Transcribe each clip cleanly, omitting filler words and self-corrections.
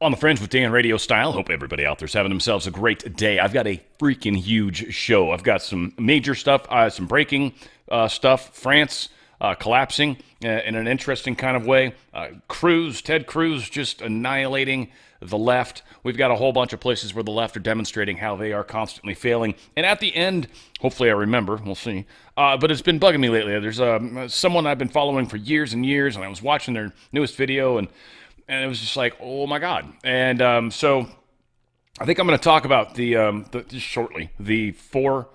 On the Fringe with Dan RadioStyle. Hope everybody out there's having themselves a great day. I've got a freaking huge show. I've got some major stuff, some breaking stuff. France collapsing in an interesting kind of way. Ted Cruz just annihilating the left. We've got a whole bunch of places where the left are demonstrating how they are constantly failing. And at the end, hopefully I remember, we'll see. But it's been bugging me lately. There's someone I've been following for years and years, and I was watching their newest video, and it was just like, oh my God. And so I think I'm going to talk about just shortly, the four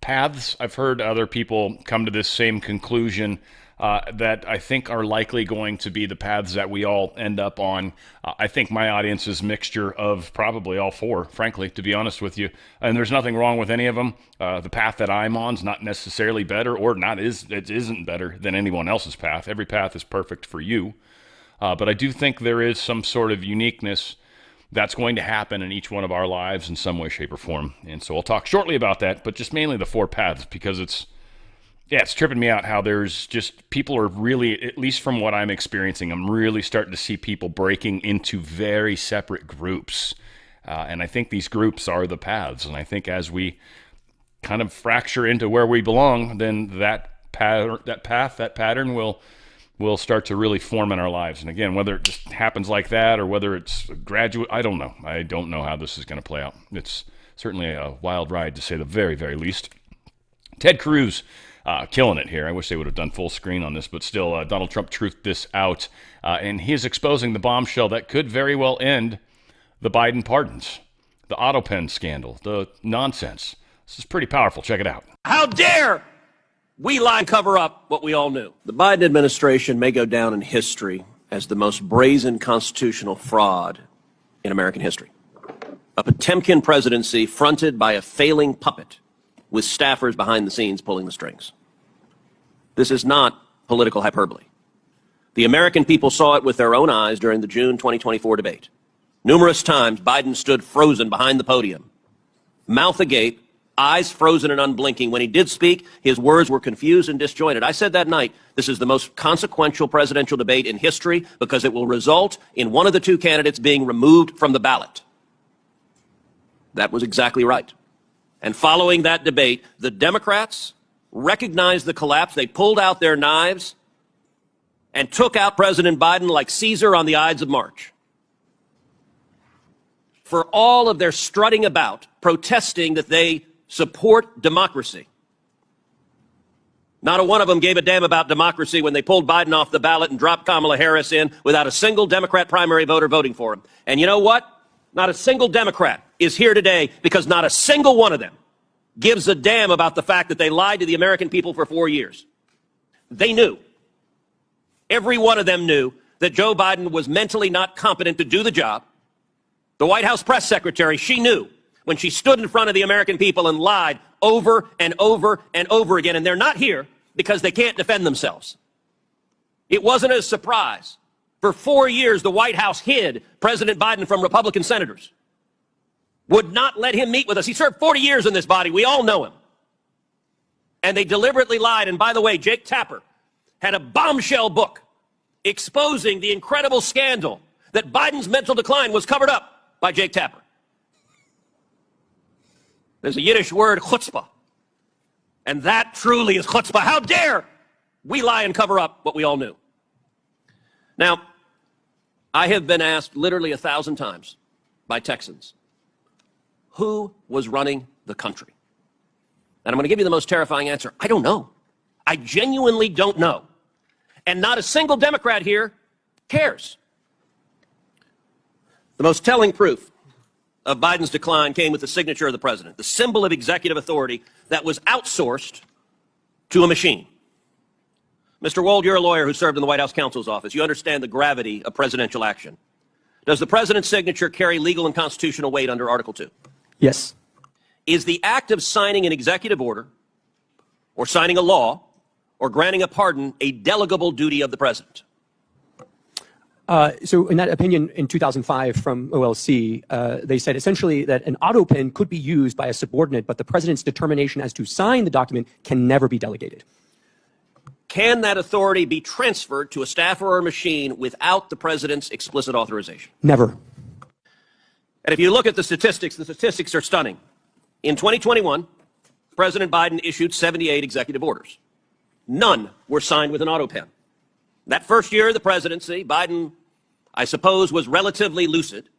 paths. I've heard other people come to this same conclusion that I think are likely going to be the paths that we all end up on. I think my audience is a mixture of probably all four, frankly, to be honest with you. And there's nothing wrong with any of them. The path that I'm on is not necessarily better, or it isn't better than anyone else's path. Every path is perfect for you. But I do think there is some sort of uniqueness that's going to happen in each one of our lives in some way, shape, or form. And so I'll talk shortly about that, but just mainly the four paths, because it's tripping me out how there's just, people are really, at least from what I'm experiencing, I'm really starting to see people breaking into very separate groups. And I think these groups are the paths. And I think as we kind of fracture into where we belong, then that pattern will start to really form in our lives. And again, whether it just happens like that or whether it's a graduate, I don't know. I don't know how this is going to play out. It's certainly a wild ride, to say the very, very least. Ted Cruz killing it here. I wish they would have done full screen on this, but still, Donald Trump truthed this out. And he is exposing the bombshell that could very well end the Biden pardons, the autopen scandal, the nonsense. This is pretty powerful. Check it out. How dare we lie and cover up what we all knew? The Biden administration may go down in history as the most brazen constitutional fraud in American history. A Potemkin presidency fronted by a failing puppet with staffers behind the scenes pulling the strings. This is not political hyperbole. The American people saw it with their own eyes during the June 2024 debate. Numerous times, Biden stood frozen behind the podium, mouth agape, eyes frozen and unblinking. When he did speak, his words were confused and disjointed. I said that night, this is the most consequential presidential debate in history because it will result in one of the two candidates being removed from the ballot. That was exactly right. And following that debate, the Democrats recognized the collapse. They pulled out their knives and took out President Biden like Caesar on the Ides of March. For all of their strutting about, protesting that they support democracy, not a one of them gave a damn about democracy when they pulled Biden off the ballot and dropped Kamala Harris in without a single Democrat primary voter voting for him. And you know what? Not a single Democrat is here today because not a single one of them gives a damn about the fact that they lied to the American people for 4 years. They knew. Every one of them knew that Joe Biden was mentally not competent to do the job. The White House press secretary, she knew when she stood in front of the American people and lied over and over and over again. And they're not here because they can't defend themselves. It wasn't a surprise. For 4 years, the White House hid President Biden from Republican senators, would not let him meet with us. He served 40 years in this body. We all know him. And they deliberately lied. And by the way, Jake Tapper had a bombshell book exposing the incredible scandal that Biden's mental decline was covered up by Jake Tapper. There's a Yiddish word, chutzpah. And that truly is chutzpah. How dare we lie and cover up what we all knew? Now, I have been asked literally 1,000 times by Texans, who was running the country? And I'm going to give you the most terrifying answer. I don't know. I genuinely don't know. And not a single Democrat here cares. The most telling proof of Biden's decline came with the signature of the president, the symbol of executive authority that was outsourced to a machine. Mr. Wold, you're a lawyer who served in the White House counsel's office. You understand the gravity of presidential action. Does the president's signature carry legal and constitutional weight under Article 2? Yes. Is the act of signing an executive order or signing a law or granting a pardon a delegable duty of the president? So in that opinion in 2005 from OLC, they said essentially that an autopen could be used by a subordinate, but the president's determination as to sign the document can never be delegated. Can that authority be transferred to a staffer or a machine without the president's explicit authorization? Never. And if you look at the statistics are stunning. In 2021, President Biden issued 78 executive orders. None were signed with an autopen. That first year of the presidency, Biden, I suppose, was relatively lucid,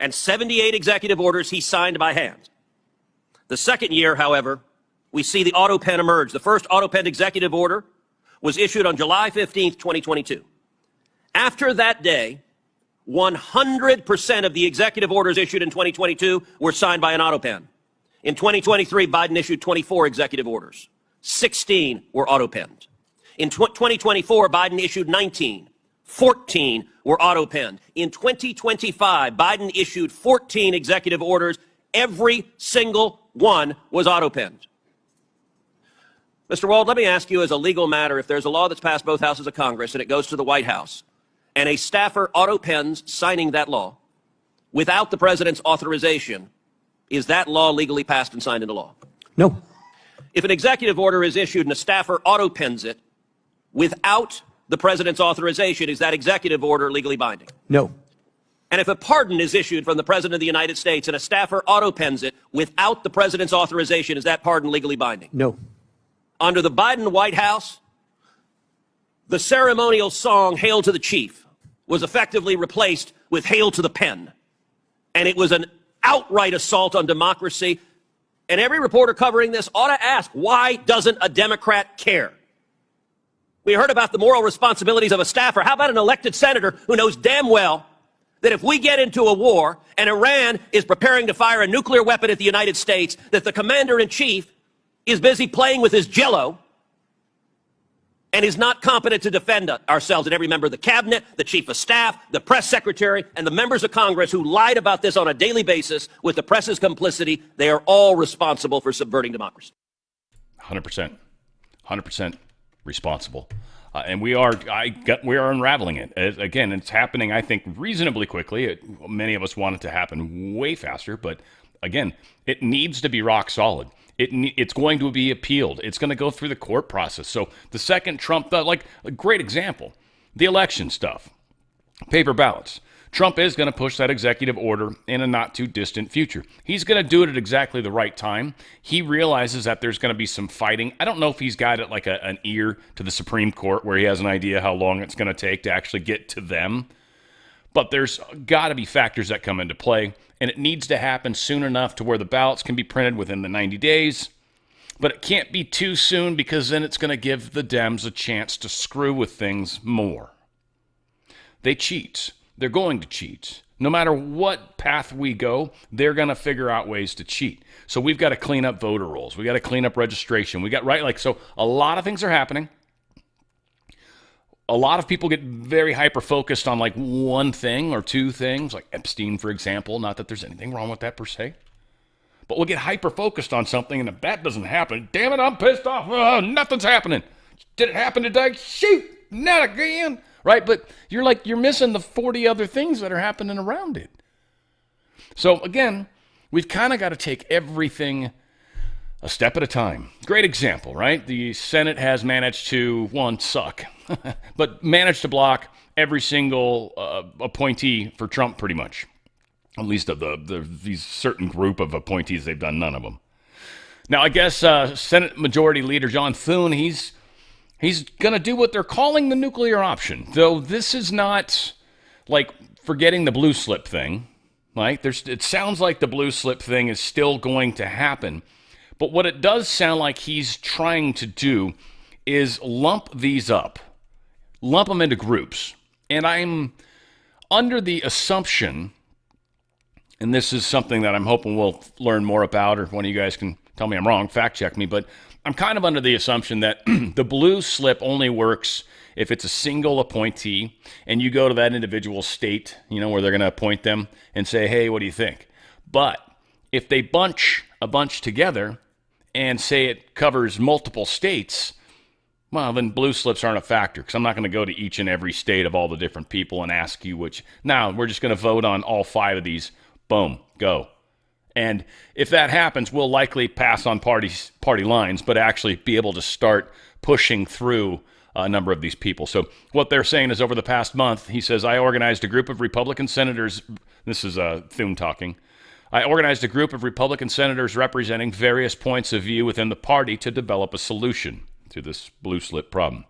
and 78 executive orders he signed by hand. The second year, however, we see the autopen emerge. The first autopen executive order was issued on July 15th, 2022. After that day, 100% of the executive orders issued in 2022 were signed by an autopen. In 2023, Biden issued 24 executive orders. 16 were autopenned. In 2024, Biden issued 19. 14 were autopenned. In 2025, Biden issued 14 executive orders. Every single one was autopenned. Mr. Wald, let me ask you as a legal matter, if there's a law that's passed both houses of Congress and it goes to the White House, and a staffer autopens signing that law without the president's authorization, is that law legally passed and signed into law? No. If an executive order is issued and a staffer autopens it without the president's authorization, is that executive order legally binding? No. And if a pardon is issued from the president of the United States and a staffer autopens it without the president's authorization, is that pardon legally binding? No. Under the Biden White House, the ceremonial song, Hail to the Chief, was effectively replaced with Hail to the Pen. And it was an outright assault on democracy. And every reporter covering this ought to ask, why doesn't a Democrat care? We heard about the moral responsibilities of a staffer. How about an elected senator who knows damn well that if we get into a war and Iran is preparing to fire a nuclear weapon at the United States, that the commander-in-chief is busy playing with his jello and is not competent to defend ourselves, and every member of the cabinet, the chief of staff, the press secretary, and the members of Congress who lied about this on a daily basis with the press's complicity, they are all responsible for subverting democracy. 100%. 100% responsible. And we are unraveling it. Again, it's happening, I think, reasonably quickly. Many of us want it to happen way faster, but again, it needs to be rock solid. It's going to be appealed. It's going to go through the court process. So the second Trump, like a great example, the election stuff, paper ballots. Trump is going to push that executive order in a not too distant future. He's going to do it at exactly the right time. He realizes that there's going to be some fighting. I don't know if he's got it like an ear to the Supreme Court where he has an idea how long it's going to take to actually get to them. But there's got to be factors that come into play, and it needs to happen soon enough to where the ballots can be printed within the 90 days. But it can't be too soon because then it's going to give the Dems a chance to screw with things more. They cheat. They're going to cheat. No matter what path we go, they're going to figure out ways to cheat. So we've got to clean up voter rolls. We got to clean up registration. So a lot of things are happening. A lot of people get very hyper-focused on like one thing or two things, like Epstein, for example. Not that there's anything wrong with that per se. But we'll get hyper-focused on something, and if that doesn't happen, damn it, I'm pissed off. Oh, nothing's happening. Did it happen today? Shoot, not again. Right? But you're missing the 40 other things that are happening around it. So again, we've kind of got to take everything a step at a time. Great example, right? The Senate has managed to, one, suck, but managed to block every single appointee for Trump pretty much. At least of these certain group of appointees, they've done none of them. Now, I guess Senate Majority Leader John Thune, he's going to do what they're calling the nuclear option. Though this is not like forgetting the blue slip thing. Right? It sounds like the blue slip thing is still going to happen. But what it does sound like he's trying to do is lump these up. Lump them into groups. And I'm under the assumption, and this is something that I'm hoping we'll learn more about, or if one of you guys can tell me I'm wrong, fact check me, but I'm kind of under the assumption that the blue slip only works if it's a single appointee and you go to that individual state, where they're going to appoint them and say, hey, what do you think? But if they bunch a bunch together and say it covers multiple states, well, then blue slips aren't a factor because I'm not going to go to each and every state of all the different people and ask you which. Now, we're just going to vote on all 5 of these. Boom, go. And if that happens, we'll likely pass on party lines, but actually be able to start pushing through a number of these people. So what they're saying is over the past month, he says, I organized a group of Republican senators This is Thune talking. I organized a group of Republican senators representing various points of view within the party to develop a solution to this blue slip problem.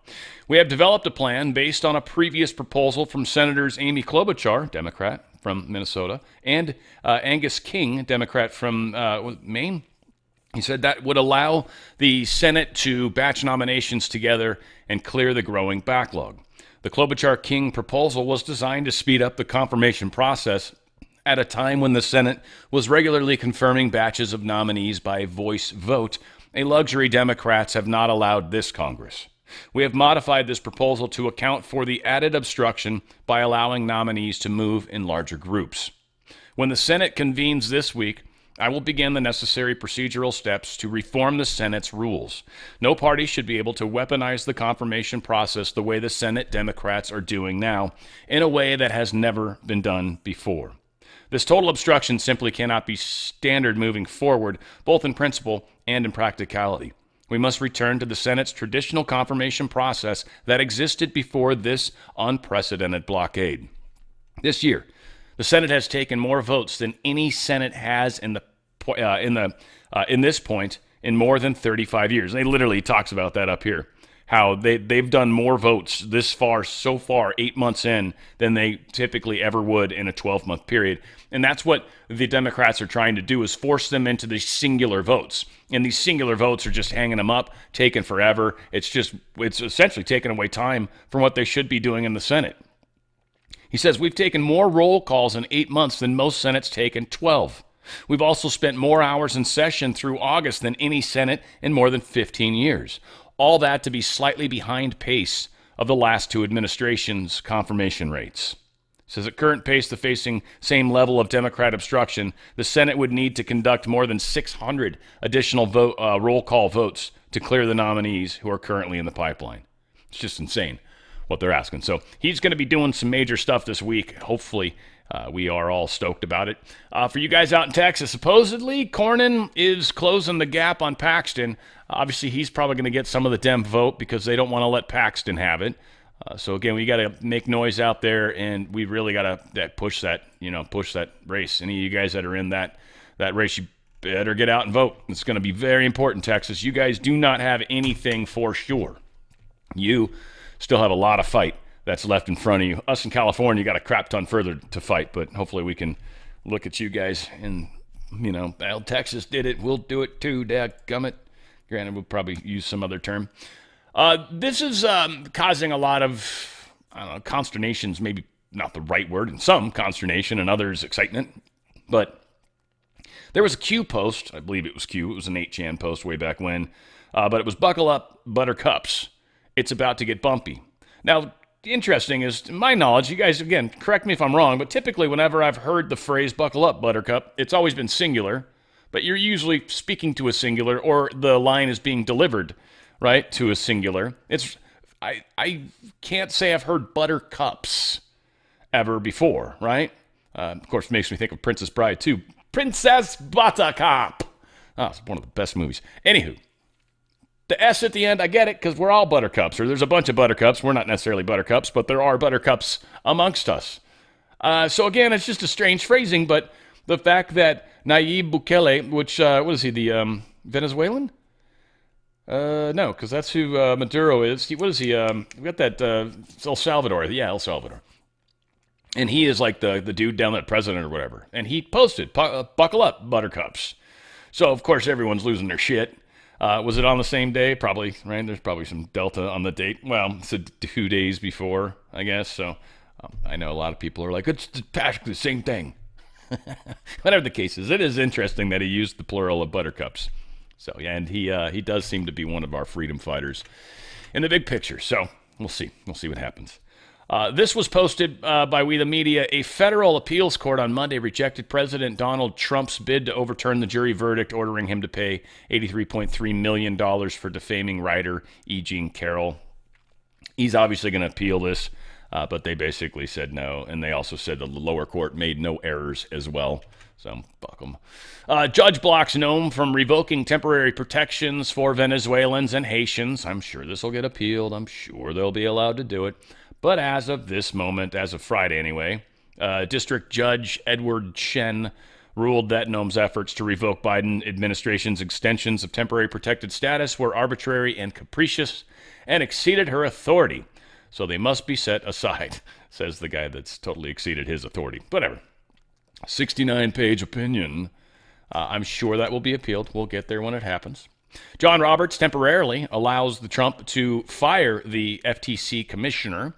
We have developed a plan based on a previous proposal from Senators Amy Klobuchar, Democrat from Minnesota, and Angus King, Democrat from Maine. He said that would allow the Senate to batch nominations together and clear the growing backlog. The Klobuchar-King proposal was designed to speed up the confirmation process at a time when the Senate was regularly confirming batches of nominees by voice vote, a luxury Democrats have not allowed this Congress. We have modified this proposal to account for the added obstruction by allowing nominees to move in larger groups. When the Senate convenes this week, I will begin the necessary procedural steps to reform the Senate's rules. No party should be able to weaponize the confirmation process the way the Senate Democrats are doing now, in a way that has never been done before. This total obstruction simply cannot be standard moving forward, both in principle and in practicality. We must return to the Senate's traditional confirmation process that existed before this unprecedented blockade. This year, the Senate has taken more votes than any Senate has in this point in more than 35 years. They literally talks about that up here. How they've done more votes this far, so far, 8 months in, than they typically ever would in a 12-month period. And that's what the Democrats are trying to do, is force them into these singular votes. And these singular votes are just hanging them up, taking forever. It's essentially taking away time from what they should be doing in the Senate. He says, we've taken more roll calls in 8 months than most Senates take in 12. We've also spent more hours in session through August than any Senate in more than 15 years. All that to be slightly behind pace of the last two administrations' confirmation rates. Says at current pace, the facing same level of Democrat obstruction, the Senate would need to conduct more than 600 additional roll call votes to clear the nominees who are currently in the pipeline. It's just insane what they're asking. So he's going to be doing some major stuff this week. Hopefully, we are all stoked about it. For you guys out in Texas, supposedly Cornyn is closing the gap on Paxton. Obviously, he's probably going to get some of the Dem vote because they don't want to let Paxton have it. So again, we got to make noise out there, and we really got to push that race. Any of you guys that are in that race, you better get out and vote. It's going to be very important, Texas. You guys do not have anything for sure. You still have a lot of fight that's left in front of you. Us in California got a crap ton further to fight, but hopefully we can look at you guys and, well, Texas did it. We'll do it too, dadgummit. Granted, we'll probably use some other term. This is causing a lot of, consternations, maybe not the right word, and some consternation and others excitement. But there was a Q post, I believe it was Q, it was an 8chan post way back when, but it was buckle up, buttercups. It's about to get bumpy. Now, interesting is, to my knowledge, you guys, again, correct me if I'm wrong, but typically whenever I've heard the phrase buckle up, buttercup, it's always been singular, but you're usually speaking to a singular, or the line is being delivered, right, to a singular. I can't say I've heard buttercups ever before, right? Of course, it makes me think of Princess Bride, too. Princess Buttercup! Oh, it's one of the best movies. Anywho, the S at the end, I get it, because we're all buttercups, or there's a bunch of buttercups. We're not necessarily buttercups, but there are buttercups amongst us. So again, it's just a strange phrasing, but the fact that Nayib Bukele, which, what is he, the Venezuelan? No, because that's who Maduro is. What is he? We got that El Salvador. Yeah, El Salvador. And he is like the dude down that president or whatever. And he posted, buckle up, buttercups. So, of course, everyone's losing their shit. Was it on the same day? Probably, right? There's probably some delta on the date. Well, it's 2 days before, I guess. So I know a lot of people are like, it's practically the same thing. Whatever the case is, it is interesting that he used the plural of buttercups. So, yeah, and he does seem to be one of our freedom fighters in the big picture. So we'll see. We'll see what happens. This was posted by We the Media. A federal appeals court on Monday rejected President Donald Trump's bid to overturn the jury verdict, ordering him to pay $83.3 million for defaming writer E. Jean Carroll. He's obviously going to appeal this, but they basically said no. And they also said the lower court made no errors as well. So, fuck them. Judge blocks Nome from revoking temporary protections for Venezuelans and Haitians. I'm sure this will get appealed. I'm sure they'll be allowed to do it. But as of this moment, as of Friday anyway, District Judge Edward Chen ruled that Noem's efforts to revoke Biden administration's extensions of temporary protected status were arbitrary and capricious and exceeded her authority. So they must be set aside, says the guy that's totally exceeded his authority. Whatever. 69-page opinion. I'm sure that will be appealed. We'll get there when it happens. John Roberts temporarily allows the Trump to fire the FTC commissioner.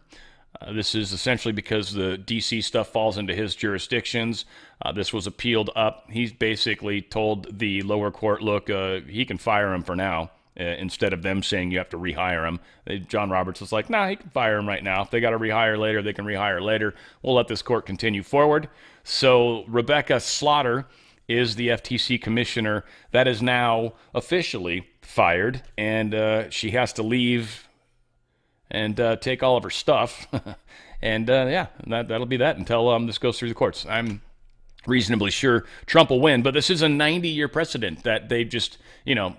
This is essentially because the D.C. stuff falls into his jurisdictions. This was appealed up. He's basically told the lower court, look, he can fire him for now, instead of them saying you have to rehire him. John Roberts was like, nah, he can fire him right now. If they got to rehire later, they can rehire later. We'll let this court continue forward. So Rebecca Slaughter is the FTC commissioner that is now officially fired, and she has to leave and take all of her stuff. And that'll be that until this goes through the courts. I'm reasonably sure Trump will win, but this is a 90-year precedent that they've just,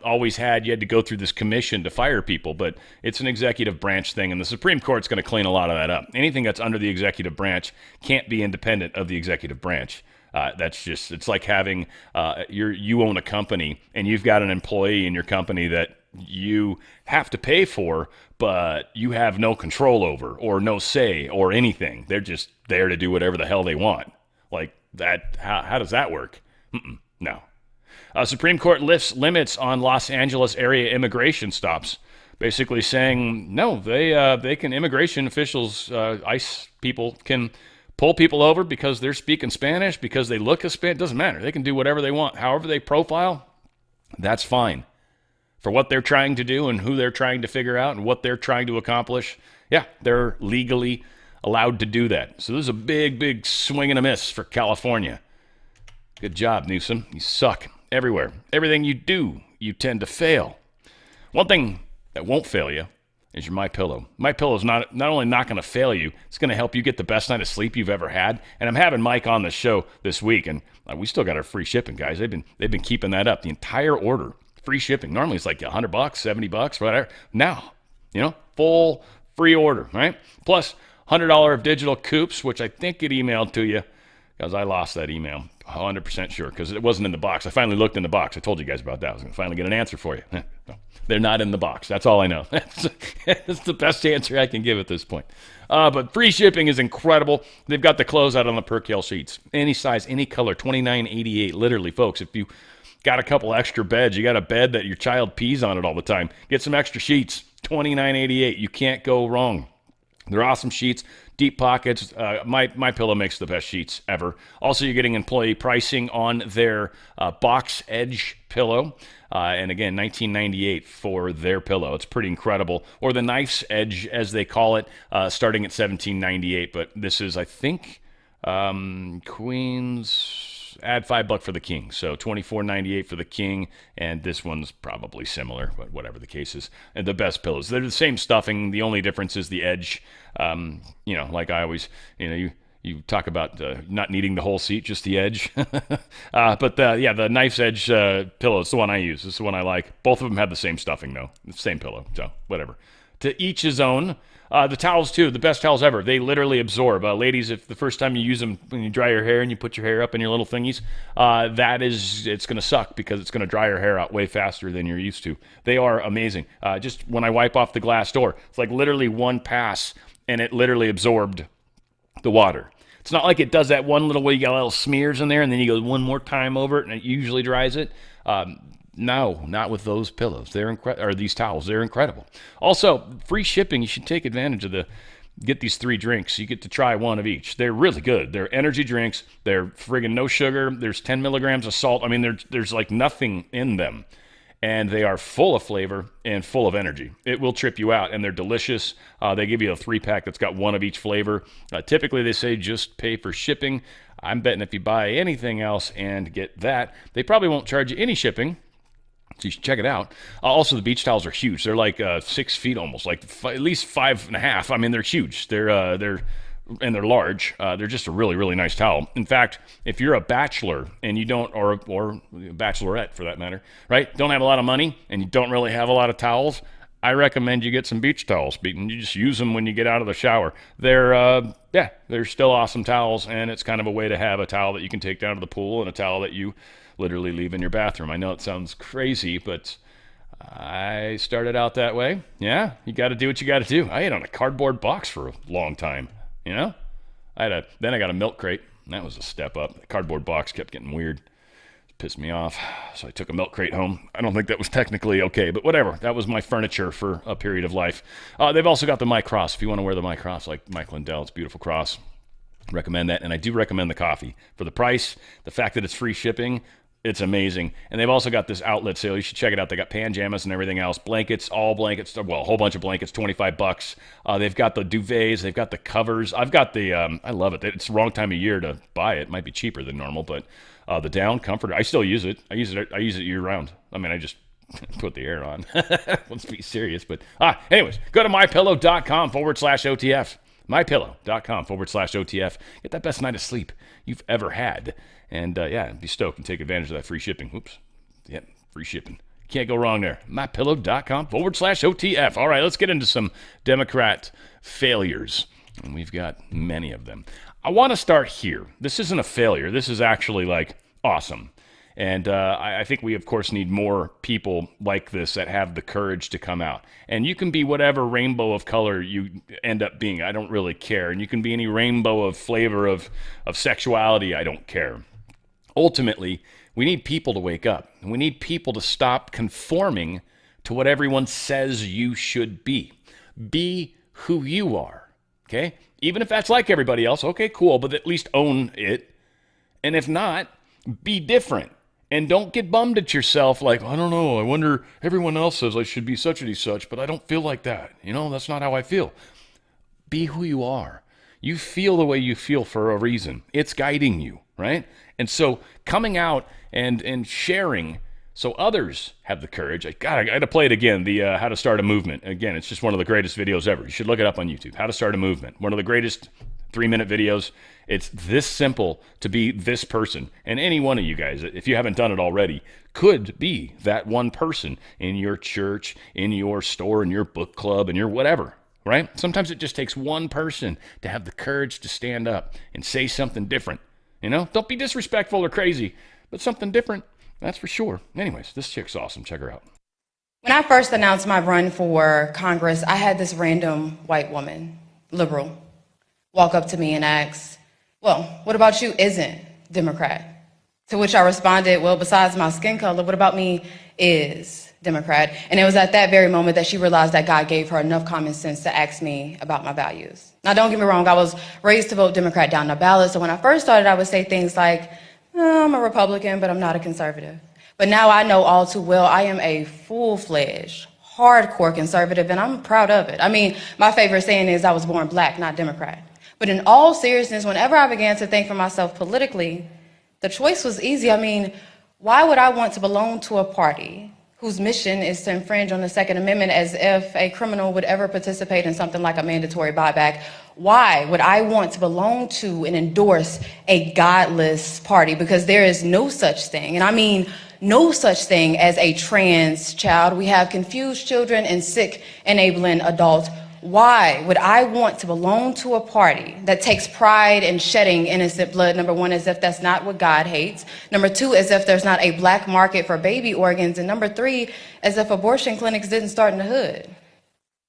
always had. You had to go through this commission to fire people, but it's an executive branch thing, and the Supreme Court's going to clean a lot of that up. Anything that's under the executive branch can't be independent of the executive branch. It's like having, you own a company and you've got an employee in your company that you have to pay for, but you have no control over or no say or anything. They're just there to do whatever the hell they want. Like that, how does that work? No. Supreme Court lifts limits on Los Angeles area immigration stops, basically saying, no, they can, immigration officials, ICE people can pull people over because they're speaking Spanish, because they look Hispanic. It doesn't matter. They can do whatever they want. However they profile, that's fine. For what they're trying to do and who they're trying to figure out and what they're trying to accomplish, yeah, they're legally allowed to do that. So this is a big, big swing and a miss for California. Good job, Newsom. You suck everywhere. Everything you do, you tend to fail. One thing that won't fail you is your MyPillow. MyPillow is not only not going to fail you, it's going to help you get the best night of sleep you've ever had. And I'm having Mike on the show this week, and we still got our free shipping, guys. They've been keeping that up. The entire order, free shipping. Normally it's like $100, $70, whatever. Now, full free order, right? Plus $100 of digital coupons, which I think get emailed to you, because I lost that email. 100% sure, because it wasn't in the box. I finally looked in the box. I told you guys about that. I was going to finally get an answer for you. No, they're not in the box. That's all I know. That's the best answer I can give at this point. But free shipping is incredible. They've got the closeout on the Percale sheets. Any size, any color, $29.88. Literally, folks, if you got a couple extra beds, you got a bed that your child pees on it all the time, get some extra sheets. $29.88. You can't go wrong. They're awesome sheets, deep pockets. MyPillow makes the best sheets ever. Also, you're getting employee pricing on their Box Edge pillow. And again, $19.98 for their pillow. It's pretty incredible. Or the Knife's Edge, as they call it, starting at $17.98. But this is, I think, Queen's. Add $5 for the king, so $24.98 for the king, and this one's probably similar, but whatever the case is. And the best pillows, they're the same stuffing. The only difference is the edge. Like I always, you talk about not needing the whole seat, just the edge. But the Knife's Edge pillow is the one I use. This is the one I like. Both of them have the same stuffing, though. The same pillow, so whatever. To each his own. The towels, too, the best towels ever. They literally absorb. Ladies, if the first time you use them, when you dry your hair and you put your hair up in your little thingies, it's going to suck because it's going to dry your hair out way faster than you're used to. They are amazing. Just when I wipe off the glass door, it's like literally one pass, and it literally absorbed the water. It's not like it does that one little way you got little smears in there, and then you go one more time over it, and it usually dries it. No, not with those pillows. They're or these towels. They're incredible. Also, free shipping. You should take advantage of get these 3 drinks. You get to try one of each. They're really good. They're energy drinks. They're friggin' no sugar. There's 10 milligrams of salt. I mean, there's like nothing in them. And they are full of flavor and full of energy. It will trip you out, and they're delicious. They give you a 3-pack that's got one of each flavor. Typically, they say just pay for shipping. I'm betting if you buy anything else and get that, they probably won't charge you any shipping. So you should check it out. Also, the beach towels are huge. They're like 6 feet almost, like at least 5.5. I mean, they're huge. They're large. They're just a really, really nice towel. In fact, if you're a bachelor and you don't, or bachelorette for that matter, right? Don't have a lot of money and you don't really have a lot of towels. I recommend you get some beach towels. You just use them when you get out of the shower. They're still awesome towels, and it's kind of a way to have a towel that you can take down to the pool and a towel that you literally leave in your bathroom. I know it sounds crazy, but I started out that way. Yeah, you got to do what you got to do. I ate on a cardboard box for a long time, you know? Then I got a milk crate. That was a step up. The cardboard box kept getting weird. Pissed me off. So I took a milk crate home. I don't think that was technically okay, but whatever. That was my furniture for a period of life. They've also got the My Cross. If you want to wear the My Cross like Mike Lindell, it's a beautiful cross. Recommend that. And I do recommend the coffee. For the price, the fact that it's free shipping, it's amazing. And they've also got this outlet sale. You should check it out. They got pajamas and everything else. Blankets, all blankets. Well, a whole bunch of blankets, $25. They've got the duvets. They've got the covers. I've got the, I love it. It's the wrong time of year to buy it. It might be cheaper than normal, but the down comforter, I still use it. I use it year round. I mean, I just put the air on. Let's be serious. But anyways, go to mypillow.com/OTF. mypillow.com/OTF. Get that best night of sleep you've ever had. And be stoked and take advantage of that free shipping. Oops. Yep, free shipping. Can't go wrong there. mypillow.com/OTF. All right, let's get into some Democrat failures. And we've got many of them. I want to start here. This isn't a failure. This is actually like awesome. And I think we, of course, need more people like this that have the courage to come out. And you can be whatever rainbow of color you end up being. I don't really care. And you can be any rainbow of flavor of sexuality. I don't care. Ultimately, we need people to wake up. And we need people to stop conforming to what everyone says you should be. Be who you are, okay? Even if that's like everybody else, okay, cool, but at least own it. And if not, be different. And don't get bummed at yourself like, I don't know, I wonder, everyone else says I should be such and such, but I don't feel like that. You know, that's not how I feel. Be who you are. You feel the way you feel for a reason. It's guiding you, right? And so coming out and sharing so others have the courage. I got to play it again, the How to Start a Movement. Again, it's just one of the greatest videos ever. You should look it up on YouTube. How to Start a Movement. One of the greatest 3-minute videos. It's this simple to be this person. And any one of you guys, if you haven't done it already, could be that one person in your church, in your store, in your book club, in your whatever, right? Sometimes it just takes one person to have the courage to stand up and say something different. You know, don't be disrespectful or crazy, but something different, that's for sure. Anyways, this chick's awesome. Check her out. When I first announced my run for Congress, I had this random white woman, liberal, walk up to me and ask, well, what about you isn't Democrat? To which I responded, well, besides my skin color, what about me is Democrat? And it was at that very moment that she realized that God gave her enough common sense to ask me about my values. Now, don't get me wrong, I was raised to vote Democrat down the ballot, so when I first started, I would say things like, I'm a Republican, but I'm not a conservative. But now I know all too well I am a full-fledged, hardcore conservative, and I'm proud of it. I mean, my favorite saying is I was born black, not Democrat. But in all seriousness, whenever I began to think for myself politically, the choice was easy. I mean, why would I want to belong to a party whose mission is to infringe on the Second Amendment as if a criminal would ever participate in something like a mandatory buyback? Why would I want to belong to and endorse a godless party? Because there is no such thing, and I mean no such thing as a trans child. We have confused children and sick enabling adults. Why would I want to belong to a party that takes pride in shedding innocent blood? Number one, as if that's not what God hates. Number two, as if there's not a black market for baby organs. And number three, as if abortion clinics didn't start in the hood.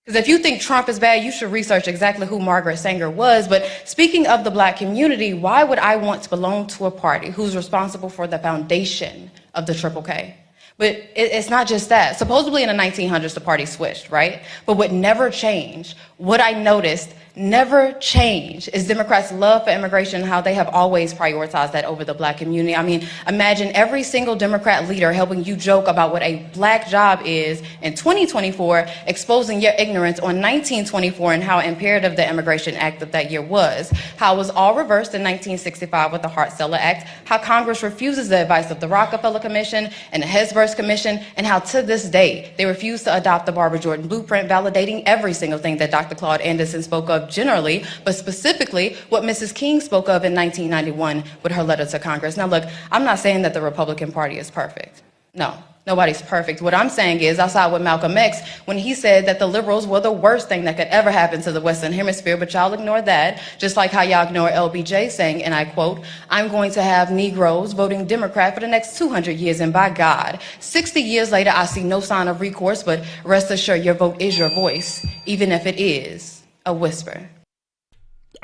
Because if you think Trump is bad, you should research exactly who Margaret Sanger was. But speaking of the black community, why would I want to belong to a party who's responsible for the foundation of the Triple K? But it's not just that. Supposedly in the 1900s, the party switched, right? But what never changed, what I noticed never changed, is Democrats' love for immigration and how they have always prioritized that over the black community. I mean, imagine every single Democrat leader helping you joke about what a black job is in 2024, exposing your ignorance on 1924 and how imperative the Immigration Act of that year was, how it was all reversed in 1965 with the Hart-Celler Act, how Congress refuses the advice of the Rockefeller Commission and the Hesburgh Commission, and how to this day they refuse to adopt the Barbara Jordan blueprint, validating every single thing that Dr. Claude Anderson spoke of generally, but specifically what Mrs. King spoke of in 1991 with her letter to Congress. Now look, I'm not saying that the Republican Party is perfect. No, Nobody's perfect. What I'm saying is, I side with Malcolm X when he said that the liberals were the worst thing that could ever happen to the Western Hemisphere, but y'all ignore that, just like how y'all ignore LBJ saying, and I quote, "I'm going to have Negroes voting Democrat for the next 200 years, and by God, 60 years later, I see no sign of recourse, but rest assured your vote is your voice, even if it is a whisper."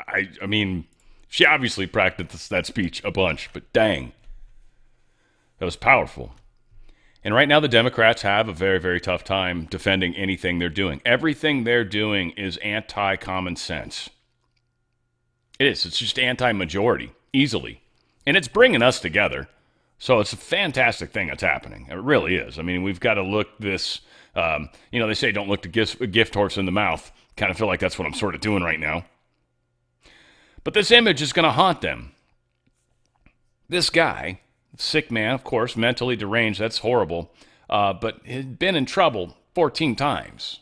I mean, she obviously practiced that speech a bunch, but dang, that was powerful. And right now, the Democrats have a very, very tough time defending anything they're doing. Everything they're doing is anti-common sense. It is. It's just anti-majority, easily. And it's bringing us together. So it's a fantastic thing that's happening. It really is. I mean, we've got to look this, they say don't look the gift horse in the mouth. Kind of feel like that's what I'm sort of doing right now. But this image is going to haunt them. This guy, sick man, of course, mentally deranged, that's horrible, but had been in trouble 14 times.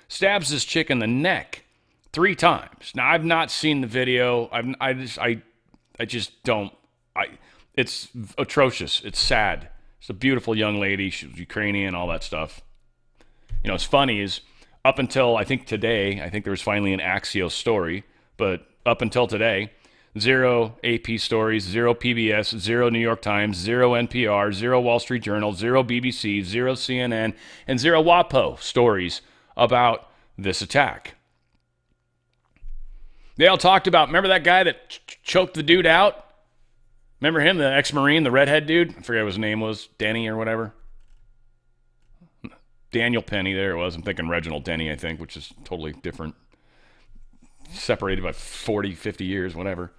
Stabs this chick in the neck 3 times. Now, I've not seen the video. I just don't. It's atrocious. It's sad. It's a beautiful young lady. She was Ukrainian, all that stuff. You know, what's funny is up until, I think today, I think there was finally an Axios story, but up until today, 0 AP stories, 0 PBS, 0 New York Times, 0 NPR, 0 Wall Street Journal, 0 BBC, 0 CNN, and 0 WAPO stories about this attack. They all talked about, remember that guy that choked the dude out? Remember him, the ex-Marine, the redhead dude? I forget what his name was, Denny or whatever. Daniel Penny, there it was. I'm thinking Reginald Denny, I think, which is totally different. Separated by 40, 50 years, whatever.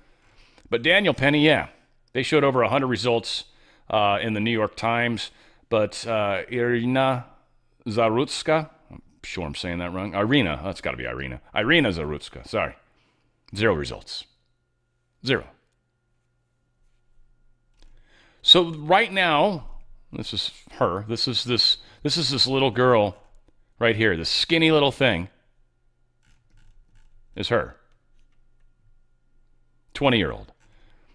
But Daniel Penny, yeah. They showed over 100 results in the New York Times. But Irina Zarutska, I'm sure I'm saying that wrong. Irina, that's got to be Irina. Irina Zarutska, sorry. 0 results. 0. So right now, this is her. This is this little girl right here. This skinny little thing is her. 20-year-old.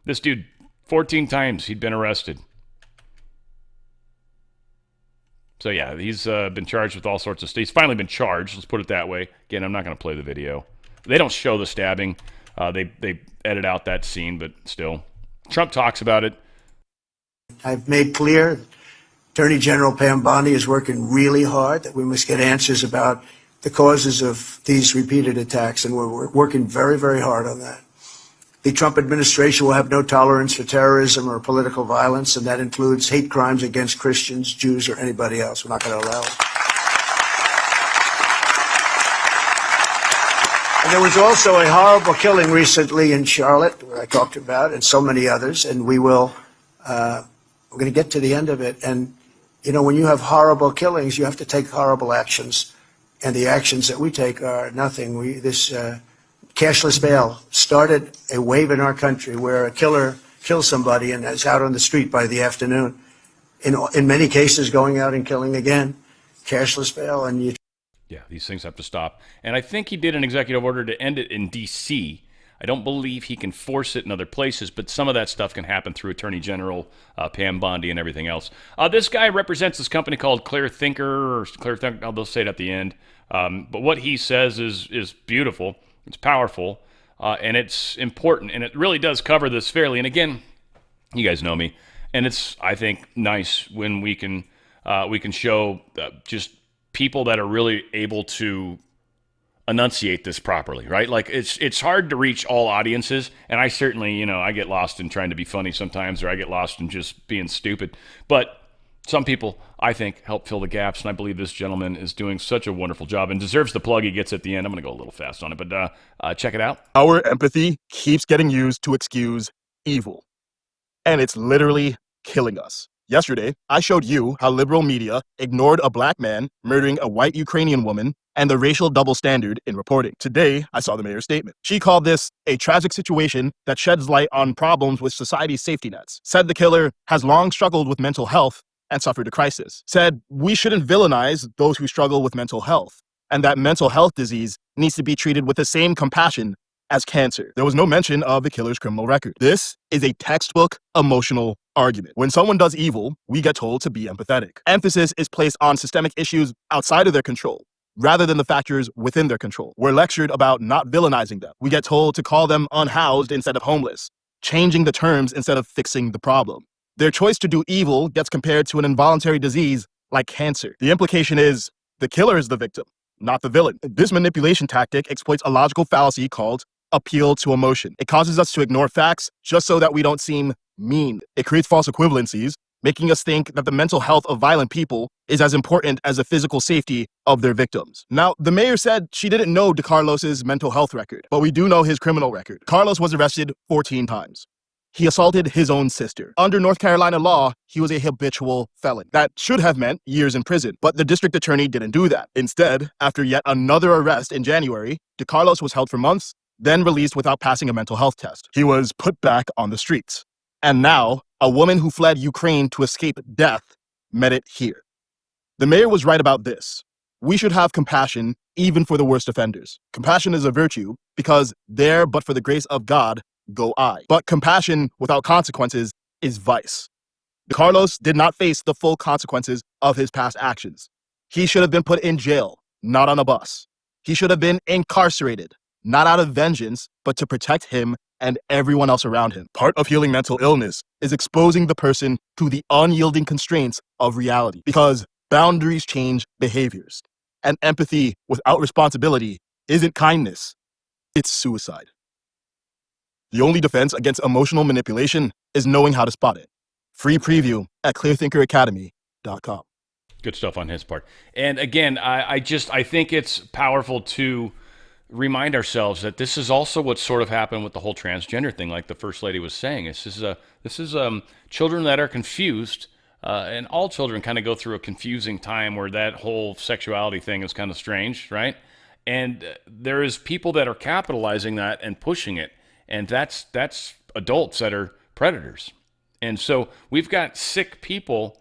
This dude, 14 times he'd been arrested. So yeah, he's been charged with all sorts of stuff. He's finally been charged, let's put it that way. Again, I'm not going to play the video. They don't show the stabbing. They edit out that scene, but still. Trump talks about it. I've made clear Attorney General Pam Bondi is working really hard, that we must get answers about the causes of these repeated attacks, and we're working very, very hard on that. The Trump administration will have no tolerance for terrorism or political violence, and that includes hate crimes against Christians, Jews, or anybody else. We're not going to allow it. And there was also a horrible killing recently in Charlotte, where I talked about, and so many others, and we're going to get to the end of it. And, you know, when you have horrible killings, you have to take horrible actions. And the actions that we take are nothing. This cashless bail started a wave in our country where a killer kills somebody and is out on the street by the afternoon. In many cases, going out and killing again. Cashless bail, and you. Yeah, these things have to stop. And I think he did an executive order to end it in D.C. I don't believe he can force it in other places, but some of that stuff can happen through Attorney General Pam Bondi and everything else. This guy represents this company called Clear Thinker, or Clear Thinker, they'll say it at the end. But what he says is beautiful, it's powerful, and it's important, and it really does cover this fairly. And again, you guys know me, and it's, I think, nice when we can show just people that are really able to enunciate this properly, right? Like it's hard to reach all audiences, and I certainly, I get lost in trying to be funny sometimes, or I get lost in just being stupid. But some people, I think, help fill the gaps, and I believe this gentleman is doing such a wonderful job and deserves the plug he gets at the end. I'm going to go a little fast on it, but check it out. Our empathy keeps getting used to excuse evil, and it's literally killing us. Yesterday, I showed you how liberal media ignored a black man murdering a white Ukrainian woman and the racial double standard in reporting. Today, I saw the mayor's statement. She called this a tragic situation that sheds light on problems with society's safety nets. Said the killer has long struggled with mental health and suffered a crisis. Said we shouldn't villainize those who struggle with mental health, and that mental health disease needs to be treated with the same compassion as cancer. There was no mention of the killer's criminal record. This is a textbook emotional argument. When someone does evil, we get told to be empathetic. Emphasis is placed on systemic issues outside of their control, rather than the factors within their control. We're lectured about not villainizing them. We get told to call them unhoused instead of homeless, changing the terms instead of fixing the problem. Their choice to do evil gets compared to an involuntary disease like cancer. The implication is the killer is the victim, not the villain. This manipulation tactic exploits a logical fallacy called appeal to emotion. It causes us to ignore facts just so that we don't seem mean. It creates false equivalencies, making us think that the mental health of violent people is as important as the physical safety of their victims. Now, the mayor said she didn't know DeCarlos's mental health record, but we do know his criminal record. Carlos was arrested 14 times. He assaulted his own sister. Under North Carolina law, he was a habitual felon. That should have meant years in prison, but the district attorney didn't do that. Instead, after yet another arrest in January, DeCarlos was held for months, then released without passing a mental health test. He was put back on the streets. And now, a woman who fled Ukraine to escape death met it here. The mayor was right about this. We should have compassion even for the worst offenders. Compassion is a virtue because there, but for the grace of God, go I. But compassion without consequences is vice. Carlos did not face the full consequences of his past actions. He should have been put in jail, not on a bus. He should have been incarcerated, not out of vengeance, but to protect him and everyone else around him. Part of healing mental illness is exposing the person to the unyielding constraints of reality, because boundaries change behaviors. And empathy without responsibility isn't kindness, it's suicide. The only defense against emotional manipulation is knowing how to spot it. Free preview at clearthinkeracademy.com. Good stuff on his part. And again, I think it's powerful to remind ourselves that this is also what sort of happened with the whole transgender thing, like the First Lady was saying. This is children that are confused, and all children kind of go through a confusing time where that whole sexuality thing is kind of strange, right? And there is people that are capitalizing that and pushing it, and that's adults that are predators. And so we've got sick people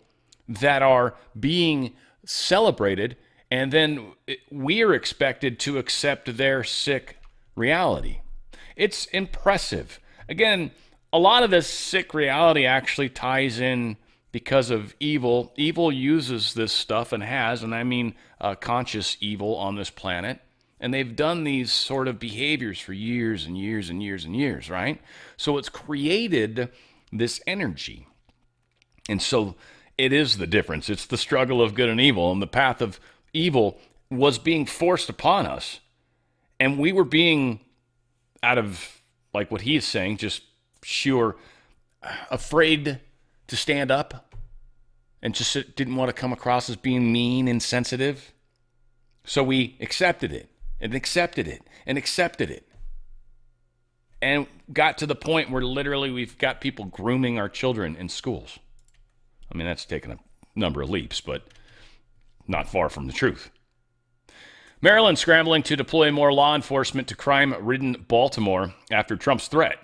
that are being celebrated, and then we are expected to accept their sick reality. It's impressive. Again, a lot of this sick reality actually ties in because of evil. Evil uses this stuff and has, and I mean conscious evil on this planet. And they've done these sort of behaviors for years and years and years and years, right? So it's created this energy. And so it is the difference. It's the struggle of good and evil, and the path of evil was being forced upon us, and we were being, out of, like what he is saying, just sure afraid to stand up, and just didn't want to come across as being mean, insensitive. So we accepted it, and accepted it, and accepted it, and got to the point where literally we've got people grooming our children in schools. I mean, that's taken a number of leaps, but not far from the truth. Maryland scrambling to deploy more law enforcement to crime-ridden Baltimore after Trump's threat.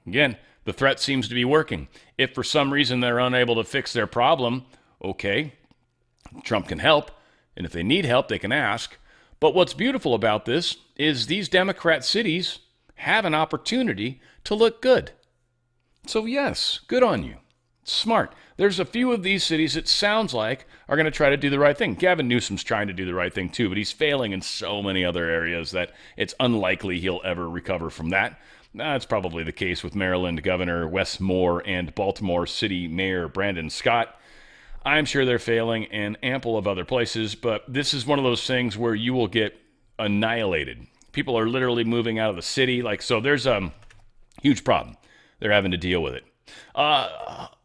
Again, the threat seems to be working. If for some reason they're unable to fix their problem, okay, Trump can help, and if they need help, they can ask. But what's beautiful about this is these Democrat cities have an opportunity to look good. So yes, good on you. Smart. There's a few of these cities it sounds like are going to try to do the right thing. Gavin Newsom's trying to do the right thing too, but he's failing in so many other areas that it's unlikely he'll ever recover from that. That's probably the case with Maryland Governor Wes Moore and Baltimore City Mayor Brandon Scott. I'm sure they're failing in ample of other places, but this is one of those things where you will get annihilated. People are literally moving out of the city. So there's a huge problem. They're having to deal with it.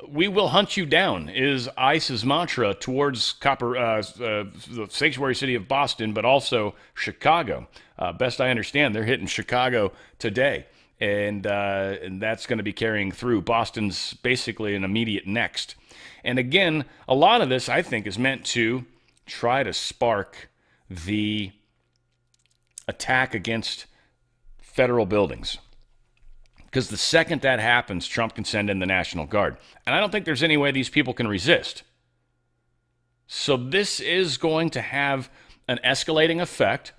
We will hunt you down is ICE's mantra towards the sanctuary city of Boston, but also Chicago. Best I understand, they're hitting Chicago today, and that's going to be carrying through. Boston's basically an immediate next. And again, a lot of this, I think, is meant to try to spark the attack against federal buildings. Because the second that happens, Trump can send in the National Guard. And I don't think there's any way these people can resist. So this is going to have an escalating effect.